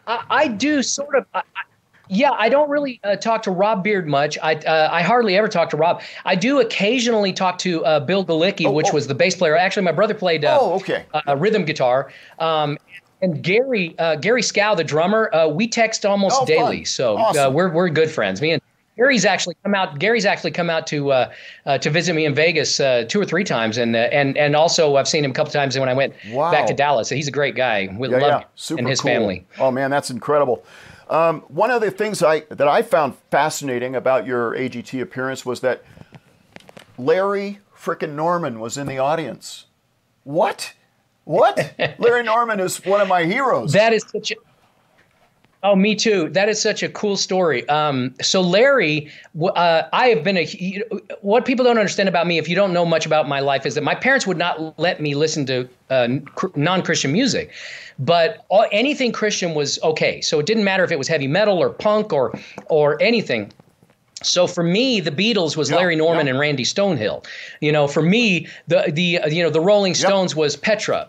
I do sort of. I don't really talk to Rob Beard much. I hardly ever talk to Rob. I do occasionally talk to Bill Galicki, which was the bass player. Actually, my brother played rhythm guitar. And Gary Scow, the drummer, we text almost daily. Fun. So awesome. We're good friends. Me and Gary's actually come out. To visit me in Vegas 2 or 3 times, and also I've seen him a couple times when I went back to Dallas. So he's a great guy. We love him super and his cool. family. Oh man, that's incredible. One of the things that I found fascinating about your AGT appearance was that Larry frickin' Norman was in the audience. What? Larry Norman is one of my heroes. That is such a... Oh, me too. That is such a cool story. So Larry, I have been what people don't understand about me, if you don't know much about my life, is that my parents would not let me listen to non-Christian music, but anything Christian was okay. So it didn't matter if it was heavy metal or punk or anything. So for me, the Beatles was Larry Norman and Randy Stonehill. For me, the Rolling Stones was Petra.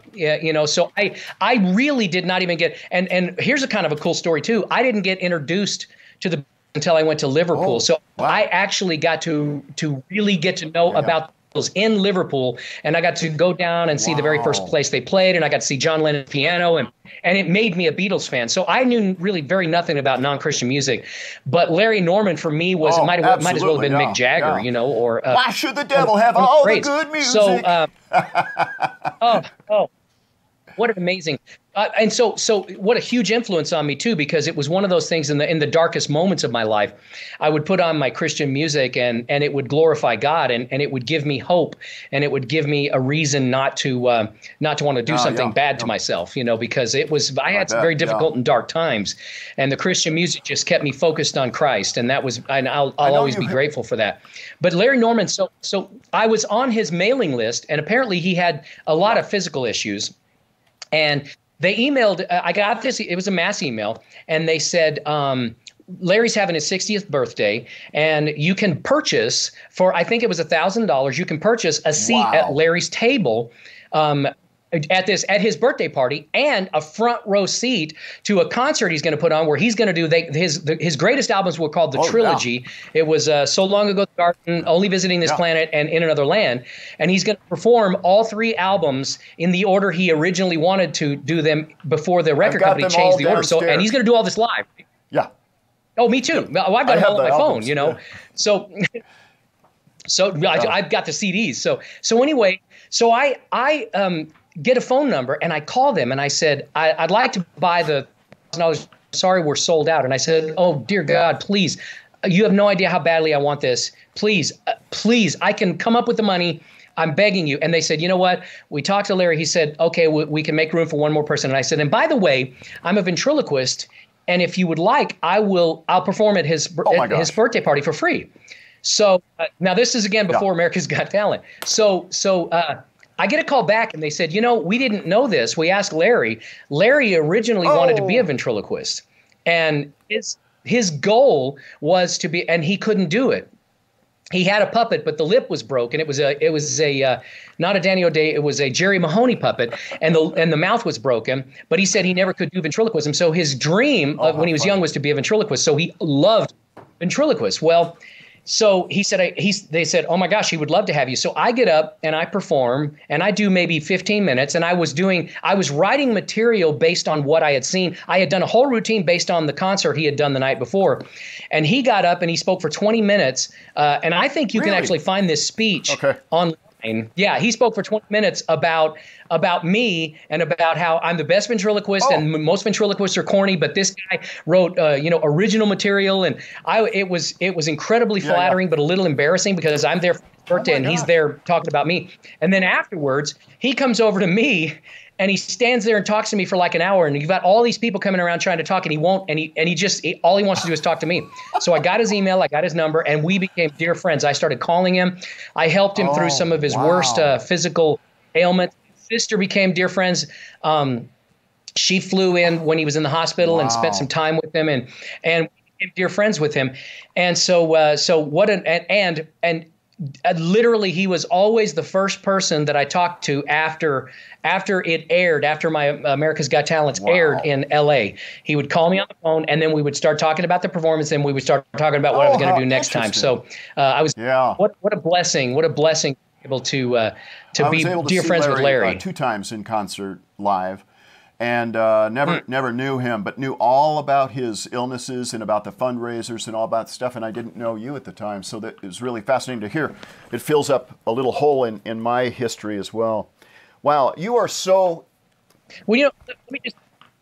So I really did not even get, and here's a kind of a cool story too. I didn't get introduced to the until I went to Liverpool. I actually got to really get to know about in Liverpool, and I got to go down and see the very first place they played, and I got to see John Lennon's piano, and it made me a Beatles fan. So I knew really very nothing about non-Christian music, but Larry Norman for me was might as well have been Mick Jagger, or why should the devil have all the good music? So, what an amazing. And so what a huge influence on me too, because it was one of those things in the darkest moments of my life, I would put on my Christian music and it would glorify God and it would give me hope and it would give me a reason not to want to do something bad to myself, because I had some very difficult and dark times, and the Christian music just kept me focused on Christ, and I'll always be grateful for that. But Larry Norman, so I was on his mailing list, and apparently he had a lot of physical issues, and they emailed, I got this, it was a mass email, and they said, Larry's having his 60th birthday, and you can purchase for, I think it was $1,000, you can purchase a seat at Larry's table at his birthday party, and a front row seat to a concert he's going to put on where he's going to do his greatest albums were called the Trilogy. Yeah. It was So Long Ago, the Garden, Only Visiting This Planet, and In Another Land. And he's going to perform all 3 albums in the order he originally wanted to do them before the record company changed the order. So, and he's going to do all this live. Yeah. Oh, me too. Well, I've got them all on my phone, Yeah. So I've got the CDs. So anyway, so I get a phone number, and I call them, and I said, I'd like to buy the $1,000. Sorry, we're sold out. And I said, oh, dear God, please, you have no idea how badly I want this. Please, I can come up with the money. I'm begging you. And they said, you know what? We talked to Larry. He said, okay, we can make room for one more person. And I said, and by the way, I'm a ventriloquist, and if you would like, I'll perform at his birthday party for free. So now this is again before America's Got Talent. So I get a call back, and they said, we didn't know this. We asked Larry. Larry originally wanted to be a ventriloquist, and his goal was to be, and he couldn't do it. he had a puppet, but the lip was broken. It was a not a Danny O'Day, it was a Jerry Mahoney puppet, and the mouth was broken. But he said he never could do ventriloquism. So his dream when he was young was to be a ventriloquist. So he loved ventriloquists. Well, so he said, they said, oh my gosh, he would love to have you. So I get up and I perform and I do maybe 15 minutes. And I was writing material based on what I had seen. I had done a whole routine based on the concert he had done the night before. And he got up and he spoke for 20 minutes. And I think you can actually find this speech online. Yeah, he spoke for 20 minutes about me and about how I'm the best ventriloquist and most ventriloquists are corny, but this guy wrote original material, and it was incredibly flattering but a little embarrassing because I'm there for his birthday and he's there talking about me. And then afterwards, he comes over to me and he stands there and talks to me for like an hour, and you've got all these people coming around trying to talk, and he won't, and all he wants to do is talk to me. So I got his email, I got his number, and we became dear friends. I started calling him. I helped him through some of his worst physical ailments. His sister became dear friends. She flew in when he was in the hospital and spent some time with him, and we became dear friends with him. And so literally, he was always the first person that I talked to after it aired, after my America's Got Talents aired in L.A. He would call me on the phone, and then we would start talking about the performance, and we would start talking about what I was going to do next time. So I was what a blessing to be able to be dear friends with Larry. 2 times in concert live. And never knew him, but knew all about his illnesses and about the fundraisers and all about stuff. And I didn't know you at the time, so that it was really fascinating to hear. It fills up a little hole in my history as well. Wow, you are so. Well,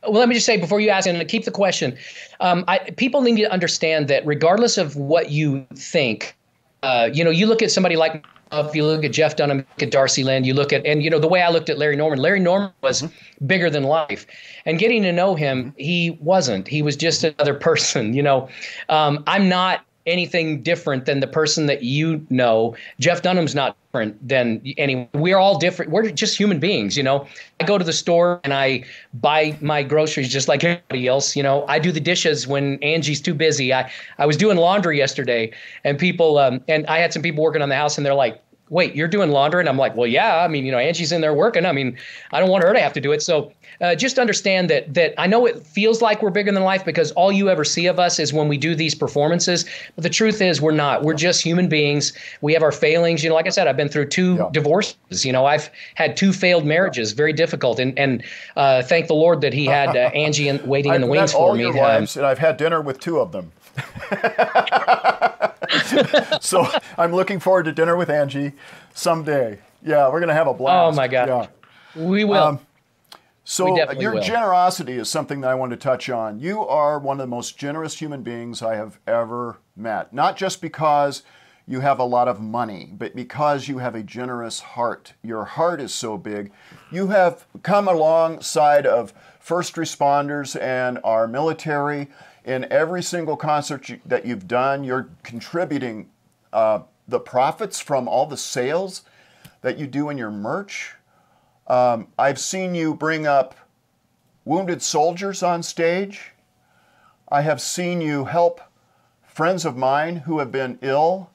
let me just say before you ask, and keep the question. People need to understand that regardless of what you think, you look at somebody like. If you look at Jeff Dunham, look at Darcy Lynn, you look at, and the way I looked at Larry Norman was bigger than life. And getting to know him, he wasn't. He was just another person, I'm not anything different than the person that you know. Jeff Dunham's not different than anyone. We're all different. We're just human beings, I go to the store and I buy my groceries just like everybody else. I do the dishes when Angie's too busy. I was doing laundry yesterday, and people and I had some people working on the house, and they're like, wait, you're doing laundry? And I'm like, well, yeah. I mean, Angie's in there working. I mean, I don't want her to have to do it. So just understand that I know it feels like we're bigger than life because all you ever see of us is when we do these performances. But the truth is we're not. We're just human beings. We have our failings. Like I said, I've been through 2 divorces. I've had 2 failed marriages, very difficult. And thank the Lord that he had Angie waiting in the wings for me. I've met all your wives, and I've had dinner with 2 of them. So I'm looking forward to dinner with Angie someday. Yeah, we're going to have a blast. Oh, my God. Yeah. We will. So your generosity is something that I want to touch on. You are one of the most generous human beings I have ever met. Not just because you have a lot of money, but because you have a generous heart. Your heart is so big. You have come alongside of first responders and our military. In every single concert that you've done, you're contributing the profits from all the sales that you do in your merch. I've seen you bring up wounded soldiers on stage. I have seen you help friends of mine who have been ill.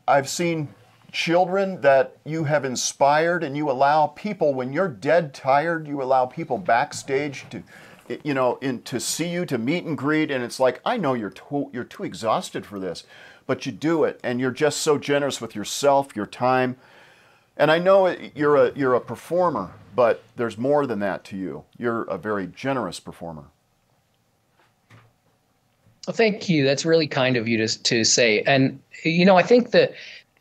I've seen children that you have inspired, and you allow people, when you're dead tired, you allow people backstage to see you, to meet and greet, and it's like, I know you're too exhausted for this, but you do it, and you're just so generous with yourself, your time, and I know you're a performer, but there's more than that to you. You're a very generous performer. Well, thank you. That's really kind of you to say, and I think that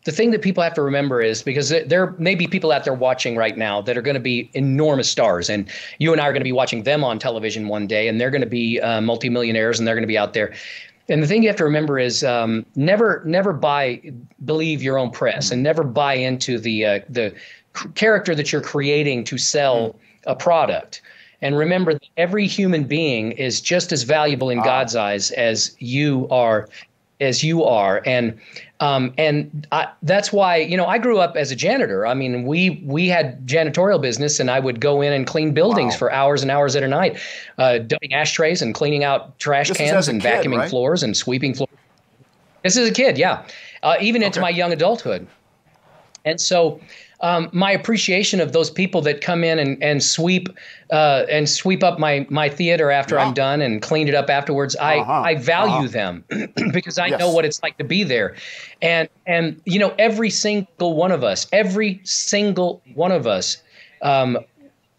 the thing that people have to remember is, because there may be people out there watching right now that are going to be enormous stars, and you and I are going to be watching them on television one day, and they're going to be multimillionaires, and they're going to be out there. And the thing you have to remember is never believe your own press, and never buy into the character that you're creating to sell a product. And remember that every human being is just as valuable in God's eyes as you are. And that's why, I grew up as a janitor. I mean, we had janitorial business, and I would go in and clean buildings for hours and hours at a night, dumping ashtrays and cleaning out trash cans and vacuuming floors and sweeping floors. This is a kid, yeah. Even into my young adulthood. And so my appreciation of those people that come in and sweep up my theater after I'm done and clean it up afterwards, I value them because I know what it's like to be there. And you know, every single one of us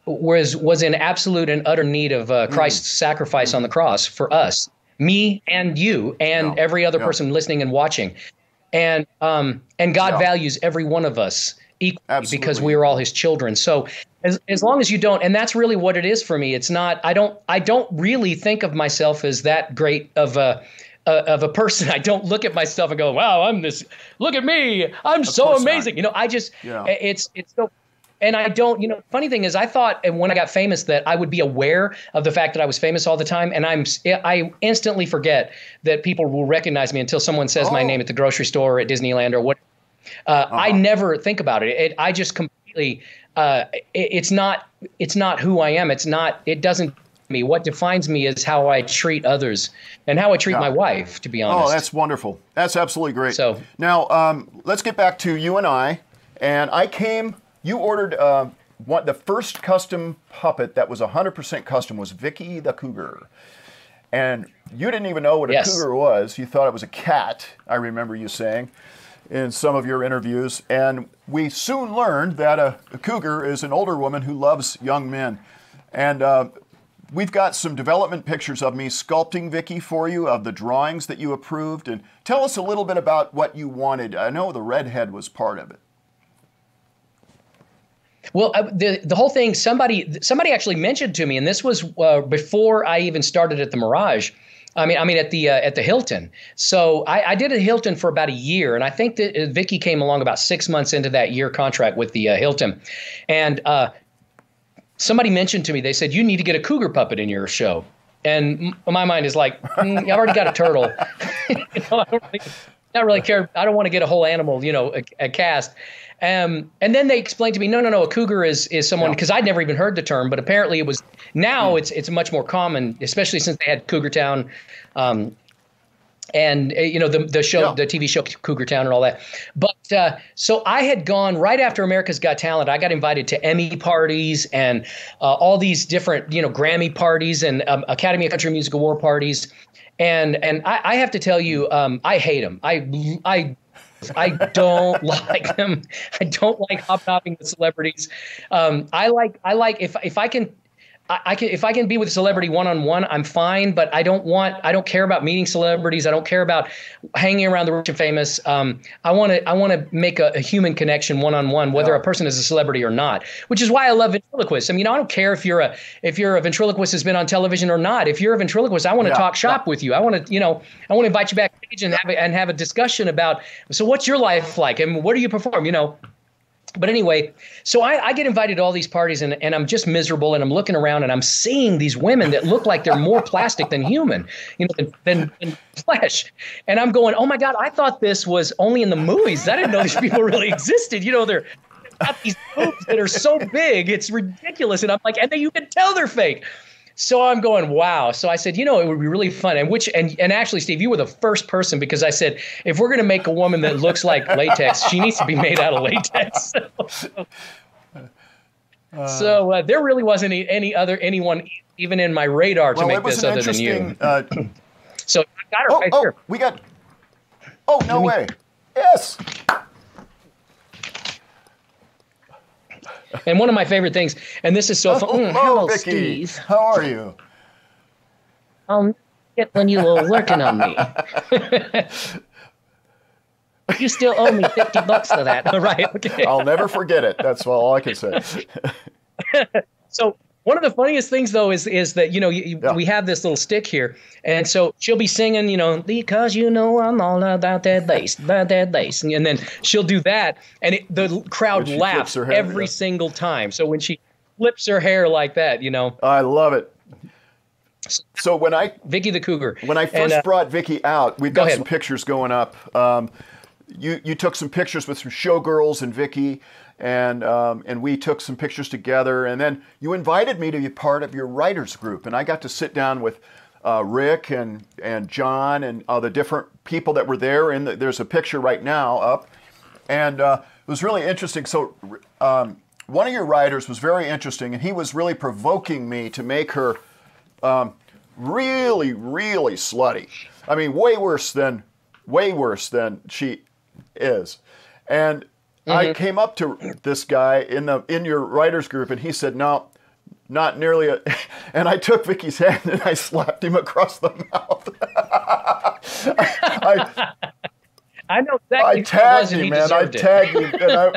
was in absolute and utter need of Christ's sacrifice on the cross for us, me and you and every other person listening and watching. And God values every one of us equally because we are all his children. So as long as you don't, and that's really what it is for me. It's not, I don't really think of myself as that great of a person. I don't look at myself and go, wow, I'm this, look at me, I'm so amazing. Not. You know, I just, it's so, and I don't, you know, funny thing is I thought when I got famous that I would be aware of the fact that I was famous all the time. And I instantly forget that people will recognize me until someone says my name at the grocery store or at Disneyland or what. I never think about it. I just completely, it's not who I am. It doesn't me. What defines me is how I treat others and how I treat my wife, to be honest. Oh, that's wonderful. That's absolutely great. So now let's get back to you and I. And you ordered the first custom puppet that was 100% custom was Vicky the Cougar. And you didn't even know what a cougar was. You thought it was a cat, I remember you saying in some of your interviews. And we soon learned that a cougar is an older woman who loves young men. And we've got some development pictures of me sculpting Vicky for you, of the drawings that you approved. And tell us a little bit about what you wanted. I know the redhead was part of it. Well, the whole thing, somebody actually mentioned to me, and this was before I even started at the Mirage. I mean at the Hilton. So I did a Hilton for about a year, and I think that Vicky came along about 6 months into that year contract with the Hilton, and somebody mentioned to me, they said, you need to get a cougar puppet in your show, and my mind is like, I've already got a turtle. You know, I don't not really care. I don't want to get a whole animal, you know, a cast. And then they explained to me, no, a cougar is someone, because I'd never even heard the term, but apparently it was, now it's much more common, especially since they had Cougar Town, and you know, the show, the TV show Cougar Town and all that. But so I had gone right after America's Got Talent. I got invited to Emmy parties and all these different, you know, Grammy parties and Academy of Country Music Award parties. And I have to tell you, I hate them. I don't like them. I don't like hobnobbing with celebrities. I like if I can be with a celebrity one-on-one, I'm fine, but I don't care about meeting celebrities. I don't care about hanging around the rich and famous. I want to make a human connection one-on-one, whether a person is a celebrity or not, which is why I love ventriloquists. I mean, I don't care if you're a ventriloquist who's been on television or not. If you're a ventriloquist, I want to talk shop with you. I want to invite you backstage and have a discussion about, so what's your life like and what do you perform, you know? But anyway, so I get invited to all these parties and I'm just miserable, and I'm looking around and I'm seeing these women that look like they're more plastic than human, you know, than flesh. And I'm going, oh my God, I thought this was only in the movies. I didn't know these people really existed. You know, they've got these boobs that are so big, it's ridiculous. And I'm like, and then you can tell they're fake. So I'm going, wow. So I said, you know, it would be really fun. And actually, Steve, you were the first person, because I said, if we're going to make a woman that looks like latex, she needs to be made out of latex. So there really wasn't anyone even in my radar to make this other than you. So I got her right here. We got. Oh, no way. Yes. And one of my favorite things, and this is so fun. Hello, Vicky. Steve. How are you? When you were working on me. You still owe me $50 for that. Right. Okay. I'll never forget it. That's all I can say. So one of the funniest things, though, is that, you know, we have this little stick here. And so she'll be singing, you know, because you know I'm all about that bass. And then she'll do that. And the crowd laughs every single time. So when she flips her hair like that, you know. I love it. So Vicky the Cougar. When I first brought Vicky out, we've got some pictures going up. You took some pictures with some showgirls and Vicky. And we took some pictures together, and then you invited me to be part of your writers group, and I got to sit down with Rick and John and the different people that were there. And there's a picture right now up. And it was really interesting. So one of your writers was very interesting, and he was really provoking me to make her really, really slutty. I mean, way worse than she is. And I came up to this guy in your writers group, and he said, "No, not nearly." And I took Vicky's hand and I slapped him across the mouth. I know exactly. I tagged him, man. I tagged him,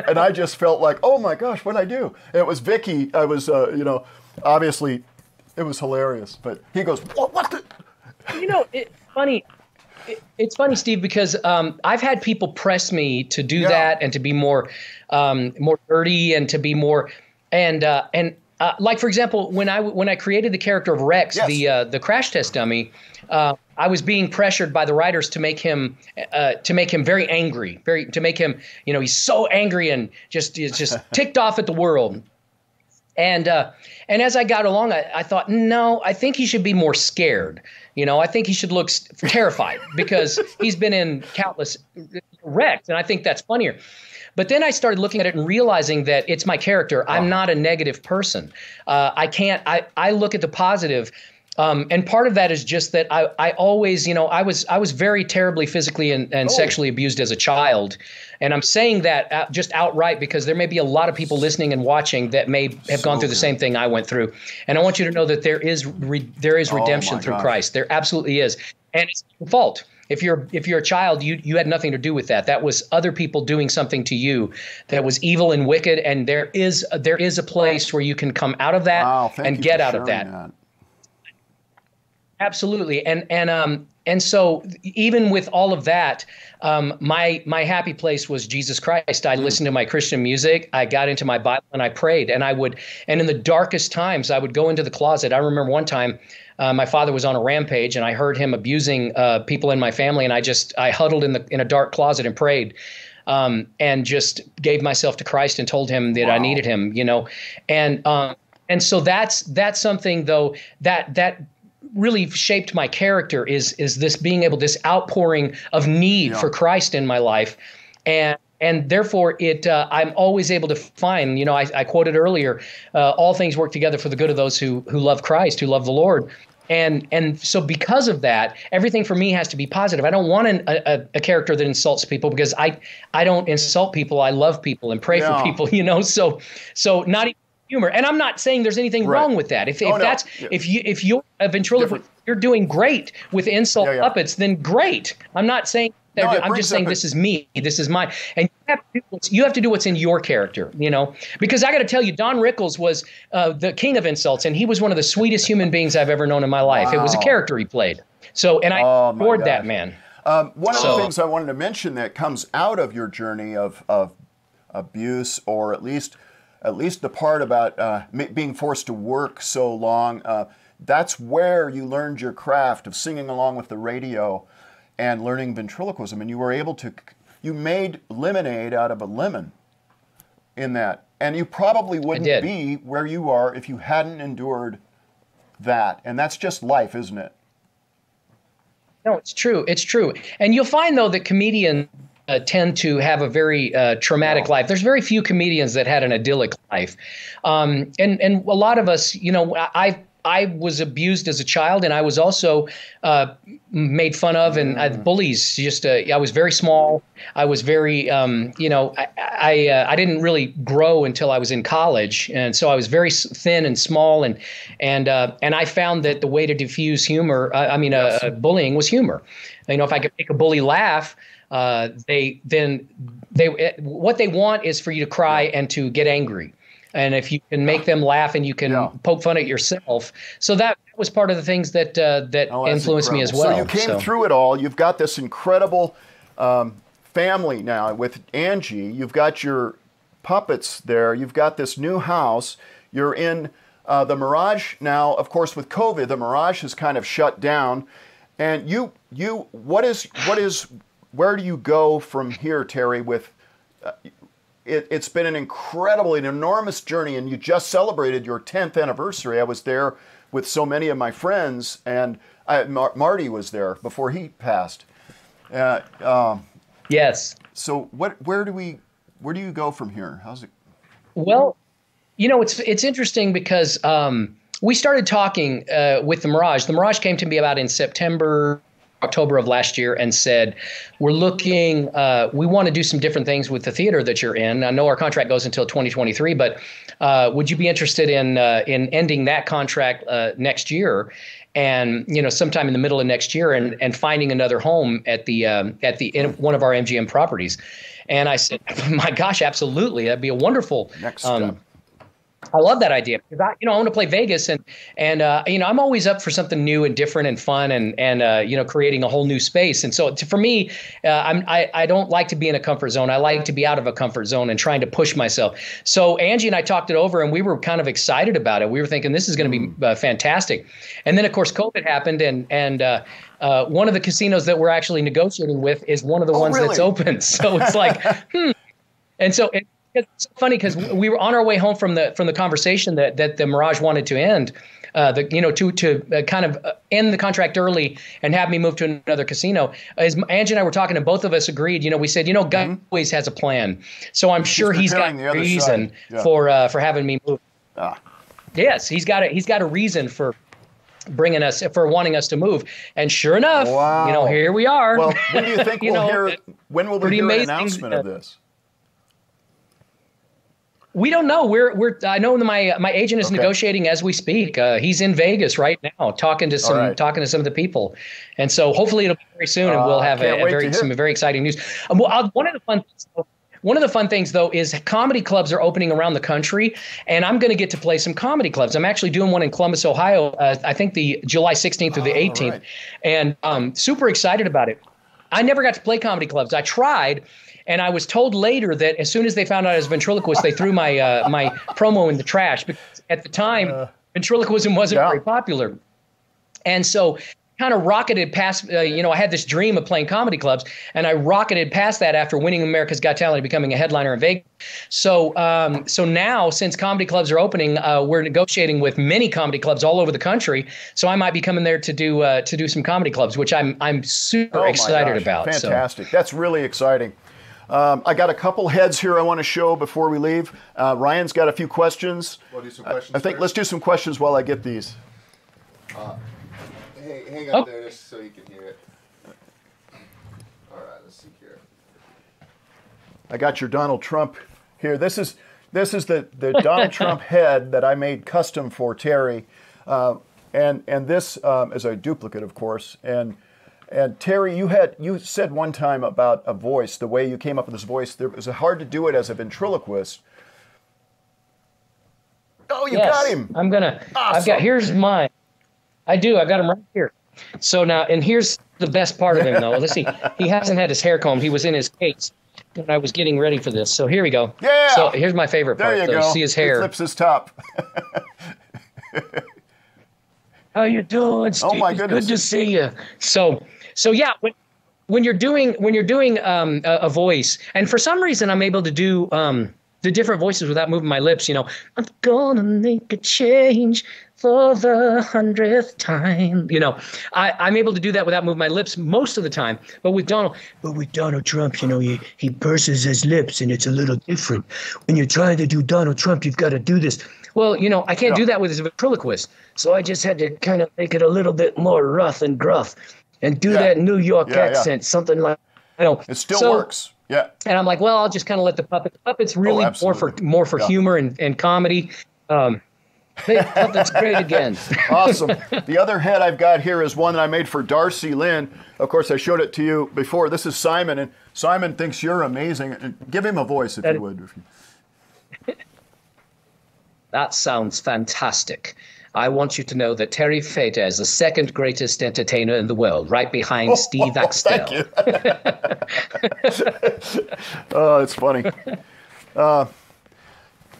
and I just felt like, oh my gosh, what'd I do? And it was Vicky. I was, obviously, it was hilarious. But he goes, what the? It's funny. It's funny, Steve, because I've had people press me to do that and to be more dirty and to be more like, for example, when I created the character of Rex, the crash test dummy, I was being pressured by the writers to make him very angry, to make him, he's so angry and just ticked off at the world. And as I got along, I thought, no, I think he should be more scared. I think he should look terrified because he's been in countless wrecks, and I think that's funnier. But then I started looking at it and realizing that it's my character. I'm not a negative person. I look at the positive. And part of that is just that I always, I was very terribly physically and sexually abused as a child. And I'm saying that just outright because there may be a lot of people listening and watching that may have gone through the same thing I went through. And I want you to know that there is redemption through Christ. There absolutely is. And it's your fault. If you're a child, you had nothing to do with that. That was other people doing something to you that was evil and wicked. And there is a place where you can come out of that and get out of that. Absolutely. And so even with all of that, my happy place was Jesus Christ. I listened to my Christian music. I got into my Bible and I prayed, and in the darkest times, I would go into the closet. I remember one time my father was on a rampage and I heard him abusing people in my family. And I huddled in a dark closet and prayed. And just gave myself to Christ and told him that I needed him, and so that's something though that really shaped my character is this outpouring of need for Christ in my life. And therefore I'm always able to find, I quoted earlier, all things work together for the good of those who love Christ, who love the Lord. And so because of that, everything for me has to be positive. I don't want a character that insults people because I don't insult people. I love people and pray for people, so not even humor. And I'm not saying there's anything wrong with that. If you're a ventriloquist, you're doing great with insult puppets, then great. I'm not saying that. I'm just saying this is me. This is my. And you have to do what's in your character, Because I got to tell you, Don Rickles was the king of insults, and he was one of the sweetest human beings I've ever known in my life. It was a character he played. So, and I adored that man. One of the things I wanted to mention that comes out of your journey of abuse, or at least the part about being forced to work so long, that's where you learned your craft of singing along with the radio and learning ventriloquism. And you were able to, you made lemonade out of a lemon in that. And you probably wouldn't be where you are if you hadn't endured that. And that's just life, isn't it? No, it's true. It's true. And you'll find, though, that comedians tend to have a very traumatic life. There's very few comedians that had an idyllic life. And a lot of us, I was abused as a child, and I was also made fun of and bullies. I was very small. I was very, I didn't really grow until I was in college, and so I was very thin and small. And I found that the way to diffuse humor, bullying, was humor. If I could make a bully laugh, what they want is for you to cry and to get angry. And if you can make them laugh and you can poke fun at yourself. So that was part of the things that influenced me as well. So you came through it all. You've got this incredible family now with Angie. You've got your puppets there. You've got this new house. You're in the Mirage now. Of course, with COVID, the Mirage has kind of shut down. And where do you go from here, Terry, with it's been an incredible, an enormous journey, and you just celebrated your 10th anniversary. I was there with so many of my friends, and Marty was there before he passed. Yes. So where do you go from here? How's it? Well, it's interesting because we started talking with the Mirage. The Mirage came to me about in September, October of last year and said, we're looking, we want to do some different things with the theater that you're in. I know our contract goes until 2023, but would you be interested in ending that contract next year? And sometime in the middle of next year, and finding another home at in one of our MGM properties. And I said, my gosh, absolutely, that'd be a wonderful next step. I love that idea because I want to play Vegas and I'm always up for something new and different and fun and creating a whole new space. And so for me, I don't like to be in a comfort zone. I like to be out of a comfort zone and trying to push myself. So Angie and I talked it over and we were kind of excited about it. We were thinking this is going to be fantastic. And then of course COVID happened and one of the casinos that we're actually negotiating with is one of the ones really? that's open. So it's like, And so it's funny because we were on our way home from the conversation that the Mirage wanted to end, to kind of end the contract early and have me move to another casino. As Angie and I were talking, and both of us agreed. We said, God always has a plan. So I'm sure he's got a reason for having me move. Yes, he's got a reason for wanting us to move. And sure enough, here we are. Well, when do you think when will we hear an announcement of this? We don't know. I know my agent is negotiating as we speak. He's in Vegas right now, talking to some of the people, and so hopefully it'll be very soon, and we'll have some very exciting news. One of the fun things though is comedy clubs are opening around the country, and I'm going to get to play some comedy clubs. I'm actually doing one in Columbus, Ohio. I think the July 16th through the 18th, right. And I'm super excited about it. I never got to play comedy clubs. I tried. And I was told later that as soon as they found out I was a ventriloquist, they threw my my promo in the trash because at the time ventriloquism wasn't very popular. And so kind of rocketed past, I had this dream of playing comedy clubs, and I rocketed past that after winning America's Got Talent and becoming a headliner in Vegas. So now, since comedy clubs are opening, we're negotiating with many comedy clubs all over the country. So I might be coming there to do some comedy clubs, which I'm super excited about. Fantastic. So. That's really exciting. I got a couple heads here I want to show before we leave. Ryan's got a few questions. We'll do some questions I think first. Let's do some questions while I get these. Hang up there just so you can hear it. All right, let's see here. I got your Donald Trump here. This is the Donald Trump head that I made custom for Terry, and this is a duplicate, of course. And Terry, you said one time about a voice, the way you came up with this voice. It was hard to do it as a ventriloquist. Oh, you got him! Awesome. Here's mine. I do. I got him right here. So now, and here's the best part of him, though. Let's see. He hasn't had his hair combed. He was in his case when I was getting ready for this. So here we go. Yeah. So here's my favorite part. There you go. See his hair. He flips his top. How you doing, Steve? Oh my goodness. Good to see you. So yeah, when you're doing a voice, and for some reason I'm able to do the different voices without moving my lips. I'm gonna make a change for the 100th time. I'm able to do that without moving my lips most of the time. But with Donald Trump, he purses his lips, and it's a little different. When you're trying to do Donald Trump, you've got to do this. Well, I can't do that with a ventriloquist, so I just had to kind of make it a little bit more rough and gruff. And do that New York accent, something like, It still works. Yeah. And I'm like, well, I'll just kind of let the puppet's really more for humor and comedy. Puppet's great again. Awesome. The other head I've got here is one that I made for Darcy Lynn. Of course, I showed it to you before. This is Simon, and Simon thinks you're amazing. And give him a voice if you would. That sounds fantastic. I want you to know that Terry Fator is the second greatest entertainer in the world, right behind Steve Axtell. Thank you. Oh, it's funny.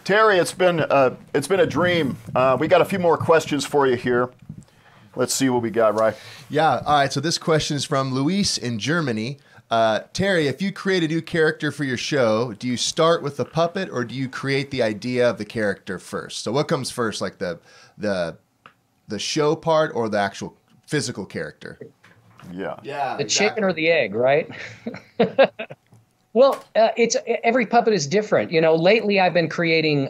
Terry, it's been a dream. We got a few more questions for you here. Let's see what we got, right? Yeah. All right. So this question is from Luis in Germany. Terry, if you create a new character for your show, do you start with the puppet or do you create the idea of the character first? So what comes first, like the show part or the actual physical character? Yeah. The chicken or the egg, right? Well, it's every puppet is different. You know, lately I've been creating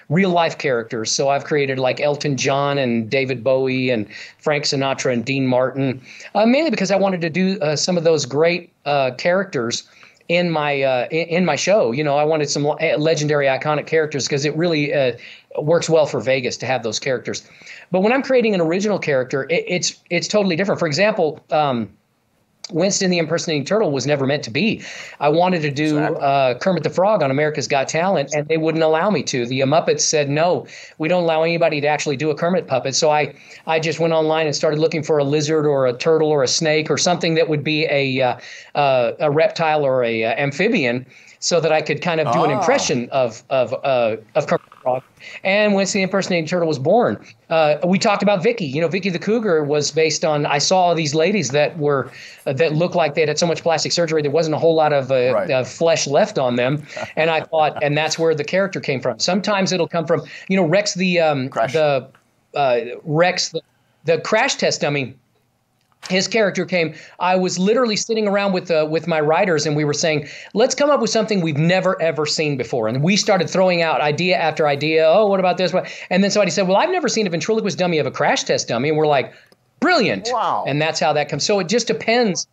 real life characters. So I've created like Elton John and David Bowie and Frank Sinatra and Dean Martin, mainly because I wanted to do some of those great characters in my show. You know, I wanted some legendary, iconic characters because it really works well for Vegas to have those characters. But when I'm creating an original character, it's totally different. For example, Winston the Impersonating Turtle was never meant to be. I wanted to do Kermit the Frog on America's Got Talent, and they wouldn't allow me to. The Muppets said, no, we don't allow anybody to actually do a Kermit puppet. So I just went online and started looking for a lizard or a turtle or a snake or something that would be a reptile or a amphibian, so that I could kind of do an impression of Kermit the Frog. And Winston the Impersonating Turtle was born. We talked about Vicky. You know, Vicky the Cougar was based on, I saw all these ladies that looked like they had so much plastic surgery there wasn't a whole lot of flesh left on them. And I thought, and that's where the character came from. Sometimes it'll come from, you know, Rex the crash test dummy. His character came. I was literally sitting around with my writers, and we were saying, let's come up with something we've never, ever seen before. And we started throwing out idea after idea. Oh, what about this? And then somebody said, well, I've never seen a ventriloquist dummy of a crash test dummy. And we're like, brilliant. Wow. And that's how that comes. So it just depends.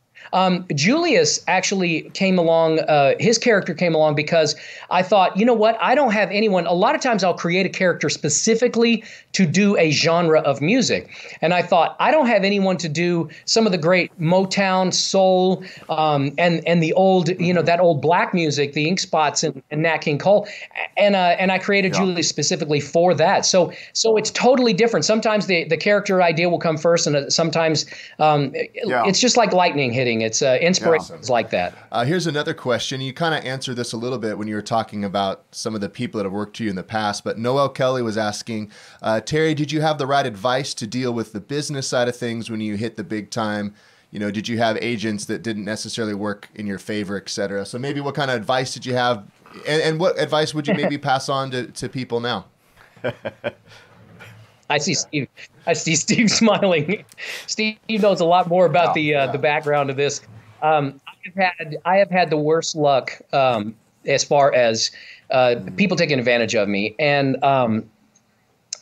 Julius actually came along, his character came along because I thought, you know what, I don't have anyone. A lot of times I'll create a character specifically to do a genre of music. And I thought, I don't have anyone to do some of the great Motown, soul, and the old, you know, that old black music, the Ink Spots and Nat King Cole. And I created Julius specifically for that. So it's totally different. Sometimes the character idea will come first, and sometimes it's just like lightning hitting. It's inspirations like that. Here's another question. You kind of answered this a little bit when you were talking about some of the people that have worked for you in the past, but Noel Kelly was asking, Terry, did you have the right advice to deal with the business side of things when you hit the big time? You know, did you have agents that didn't necessarily work in your favor, et cetera? So maybe what kind of advice did you have, and what advice would you maybe pass on to people now? I see Steve smiling. Steve knows a lot more about the background of this. I have had the worst luck as far as people taking advantage of me, and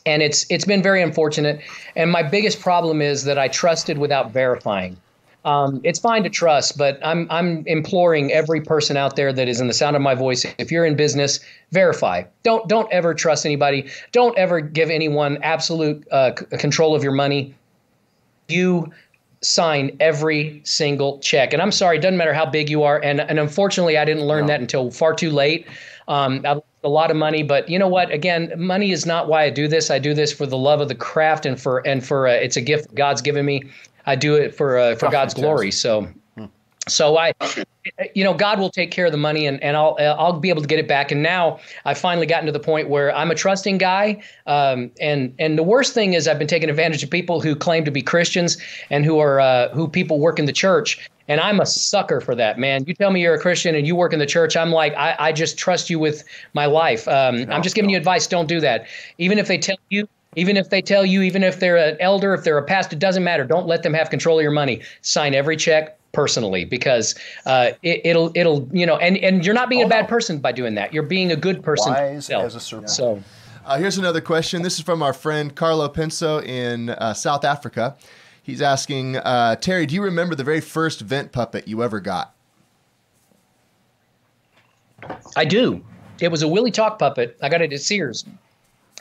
it's been very unfortunate. And my biggest problem is that I trusted without verifying. It's fine to trust, but I'm imploring every person out there that is in the sound of my voice, if you're in business, verify. Don't ever trust anybody. Don't ever give anyone absolute control of your money. You sign every single check. And I'm sorry, it doesn't matter how big you are. And unfortunately, I didn't learn that until far too late. I lost a lot of money, but you know what? Again, money is not why I do this. I do this for the love of the craft and for it's a gift God's given me. I do it for God's glory. So God will take care of the money, and I'll be able to get it back. And now I've finally gotten to the point where I'm a trusting guy. And the worst thing is I've been taking advantage of people who claim to be Christians and who people work in the church. And I'm a sucker for that, man. You tell me you're a Christian and you work in the church, I'm like, I just trust you with my life. I'm just giving you advice. Don't do that. Even if they tell you, even if they're an elder, if they're a pastor, it doesn't matter. Don't let them have control of your money. Sign every check personally, because it'll and you're not being a bad person by doing that. You're being a good person. Wise as a serpent. So here's another question. This is from our friend Carlo Penso in South Africa. He's asking, Terry, do you remember the very first vent puppet you ever got? I do. It was a Willie Talk puppet. I got it at Sears.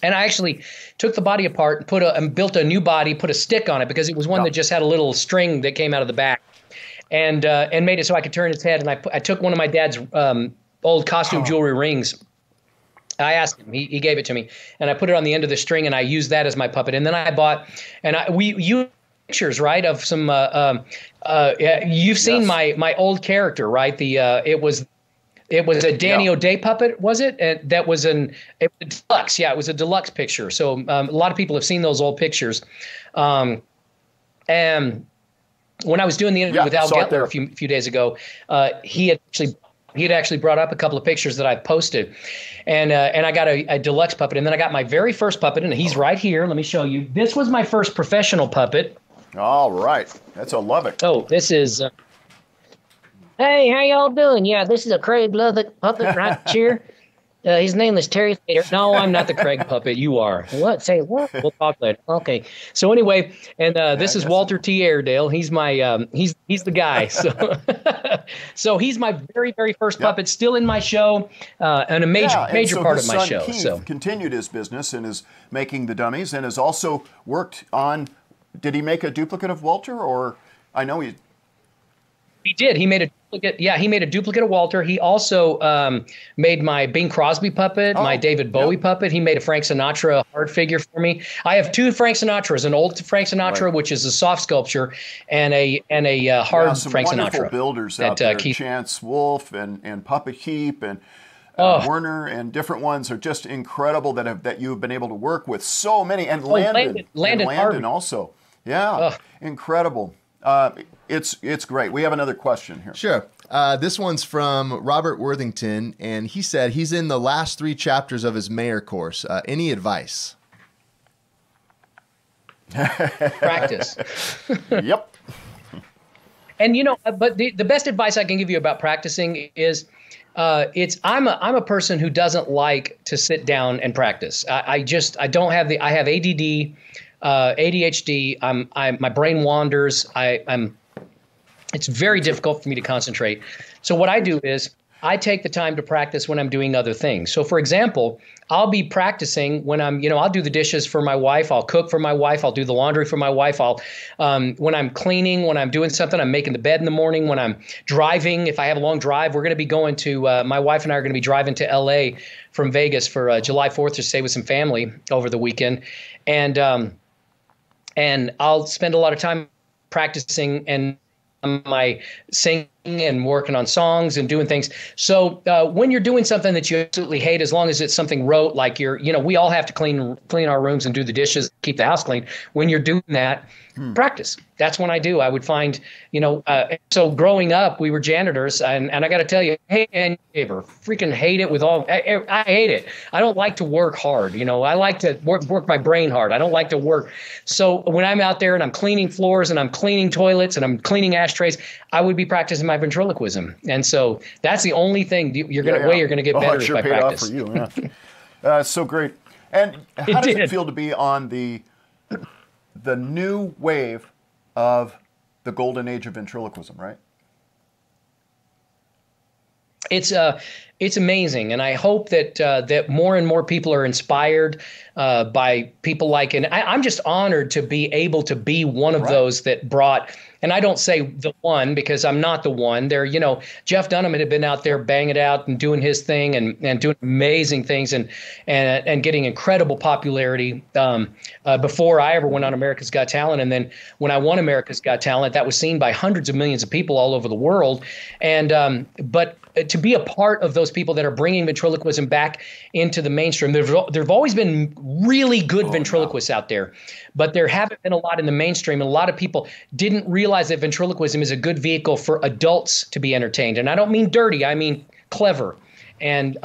And I actually took the body apart and built a new body, put a stick on it, because it was one that just had a little string that came out of the back, and made it so I could turn its head. And I took one of my dad's old costume jewelry rings. I asked him, he gave it to me, and I put it on the end of the string, and I used that as my puppet. And then I bought, we used pictures, right, of some. You've seen my old character, right? It was a Danny O'Day puppet, was it? And that was it was a deluxe. Yeah, it was a deluxe picture. So a lot of people have seen those old pictures. And when I was doing the interview with Al saw it Getler there. a few days ago, he had actually brought up a couple of pictures that I posted, and I got a deluxe puppet, and then I got my very first puppet, and he's right here. Let me show you. This was my first professional puppet. All right. That's a Lubbock. Oh, this is. Hey, how y'all doing? Yeah, this is a Craig Lubbock puppet right here. His name is Terry Fator. No, I'm not the Craig puppet. You are. What? Say what? We'll talk later. Okay. So anyway, and this is Walter T. Airedale. He's my he's the guy. So so he's my very first puppet, still in my show, and a major part of my show. Keith So continued his business and is making the dummies, and has also worked on. Did he make a duplicate of Walter, or I know he did. He made a duplicate. Yeah, he made a duplicate of Walter. He also made my Bing Crosby puppet, my David Bowie puppet. He made a Frank Sinatra hard figure for me. I have two Frank Sinatras: an old Frank Sinatra, which is a soft sculpture, and a hard some Frank wonderful Sinatra. builders out there. Chance Wolf and Puppet Heap and Werner and different ones are just incredible that you've been able to work with so many, and Landon also. Yeah, incredible. It's great. We have another question here. Sure. This one's from Robert Worthington, and he said he's in the last 3 chapters of his mayor course. Any advice? Practice. Yep. And but the best advice I can give you about practicing is I'm a person who doesn't like to sit down and practice. I don't have I have ADD, ADHD. My brain wanders. It's very difficult for me to concentrate. So what I do is I take the time to practice when I'm doing other things. So for example, I'll be practicing when I'll do the dishes for my wife. I'll cook for my wife. I'll do the laundry for my wife. When I'm cleaning, when I'm doing something, I'm making the bed in the morning. When I'm driving, if I have a long drive, we're going to be going to, my wife and I are going to be driving to LA from Vegas for July 4th to stay with some family over the weekend. And I'll spend a lot of time practicing and my singing and working on songs and doing things. So when you're doing something that you absolutely hate, as long as it's something rote, like we all have to clean our rooms and do the dishes, keep the house clean. When you're doing that, practice. That's when I do. I would find, so growing up, we were janitors, and I got to tell you, hey, and neighbor, freaking hate it with all. I hate it. I don't like to work hard. I like to work my brain hard. I don't like to work. So when I'm out there and I'm cleaning floors and I'm cleaning toilets and I'm cleaning ashtrays, I would be practicing my ventriloquism. And so that's the only thing you're going to get better is by practice. Off for you. Yeah. So great. And how does it feel to be on the new wave of the golden age of ventriloquism, right? It's amazing, and I hope that more and more people are inspired by people like, and I'm just honored to be able to be one of those that brought. And I don't say the one because I'm not the one. There, Jeff Dunham had been out there banging it out and doing his thing and doing amazing things and getting incredible popularity before I ever went on America's Got Talent. And then when I won America's Got Talent, that was seen by hundreds of millions of people all over the world. And but to be a part of those people that are bringing ventriloquism back into the mainstream, there've always been really good ventriloquists out there, but there haven't been a lot in the mainstream. And a lot of people didn't realize that ventriloquism is a good vehicle for adults to be entertained. And I don't mean dirty, I mean clever. And,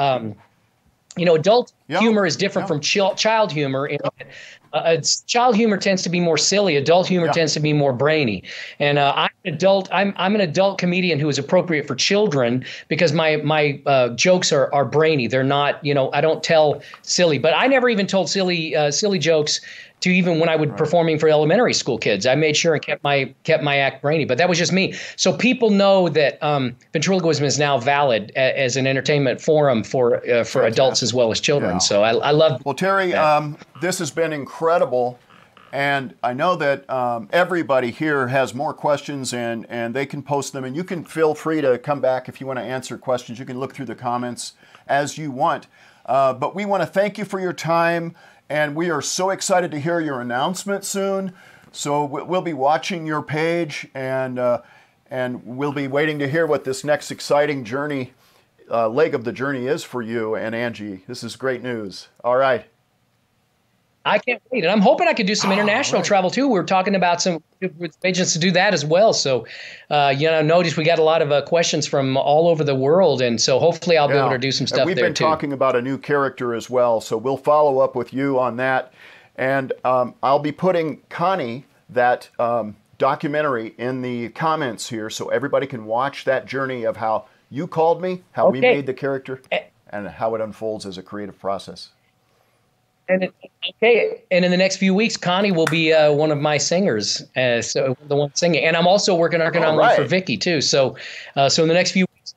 adult humor is different from child humor. Child humor tends to be more silly. Adult humor tends to be more brainy. And I'm an adult comedian who is appropriate for children because my jokes are brainy. They're not, I don't tell silly. But I never even told silly jokes to even when I would performing for elementary school kids. I made sure and kept my act brainy. But that was just me. So people know that ventriloquism is now valid as an entertainment forum for adults as well as children. Yeah. So I love. Well, Terry, this has been incredible. And I know that everybody here has more questions and they can post them. And you can feel free to come back if you want to answer questions. You can look through the comments as you want. But we want to thank you for your time. And we are so excited to hear your announcement soon. So we'll be watching your page and we'll be waiting to hear what this next exciting journey, leg of the journey is for you and Angie. This is great news. All right. I can't wait. And I'm hoping I could do some international travel too. We're talking about some with agents to do that as well. So, notice we got a lot of questions from all over the world. And so hopefully I'll be able to do some stuff there too. We've been talking about a new character as well. So we'll follow up with you on that. And I'll be putting Connie, that documentary, in the comments here so everybody can watch that journey of how you called me, how we made the character, and how it unfolds as a creative process. And in the next few weeks, Connie will be one of my singers, so the one singing. And I'm also working on one for Vicky too. So in the next few weeks,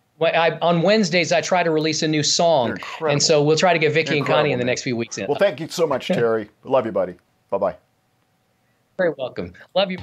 on Wednesdays, I try to release a new song, and so we'll try to get Vicky and Connie in the next few weeks in. Well, thank you so much, Terry. Love you, buddy. Bye-bye. Very welcome. Love you.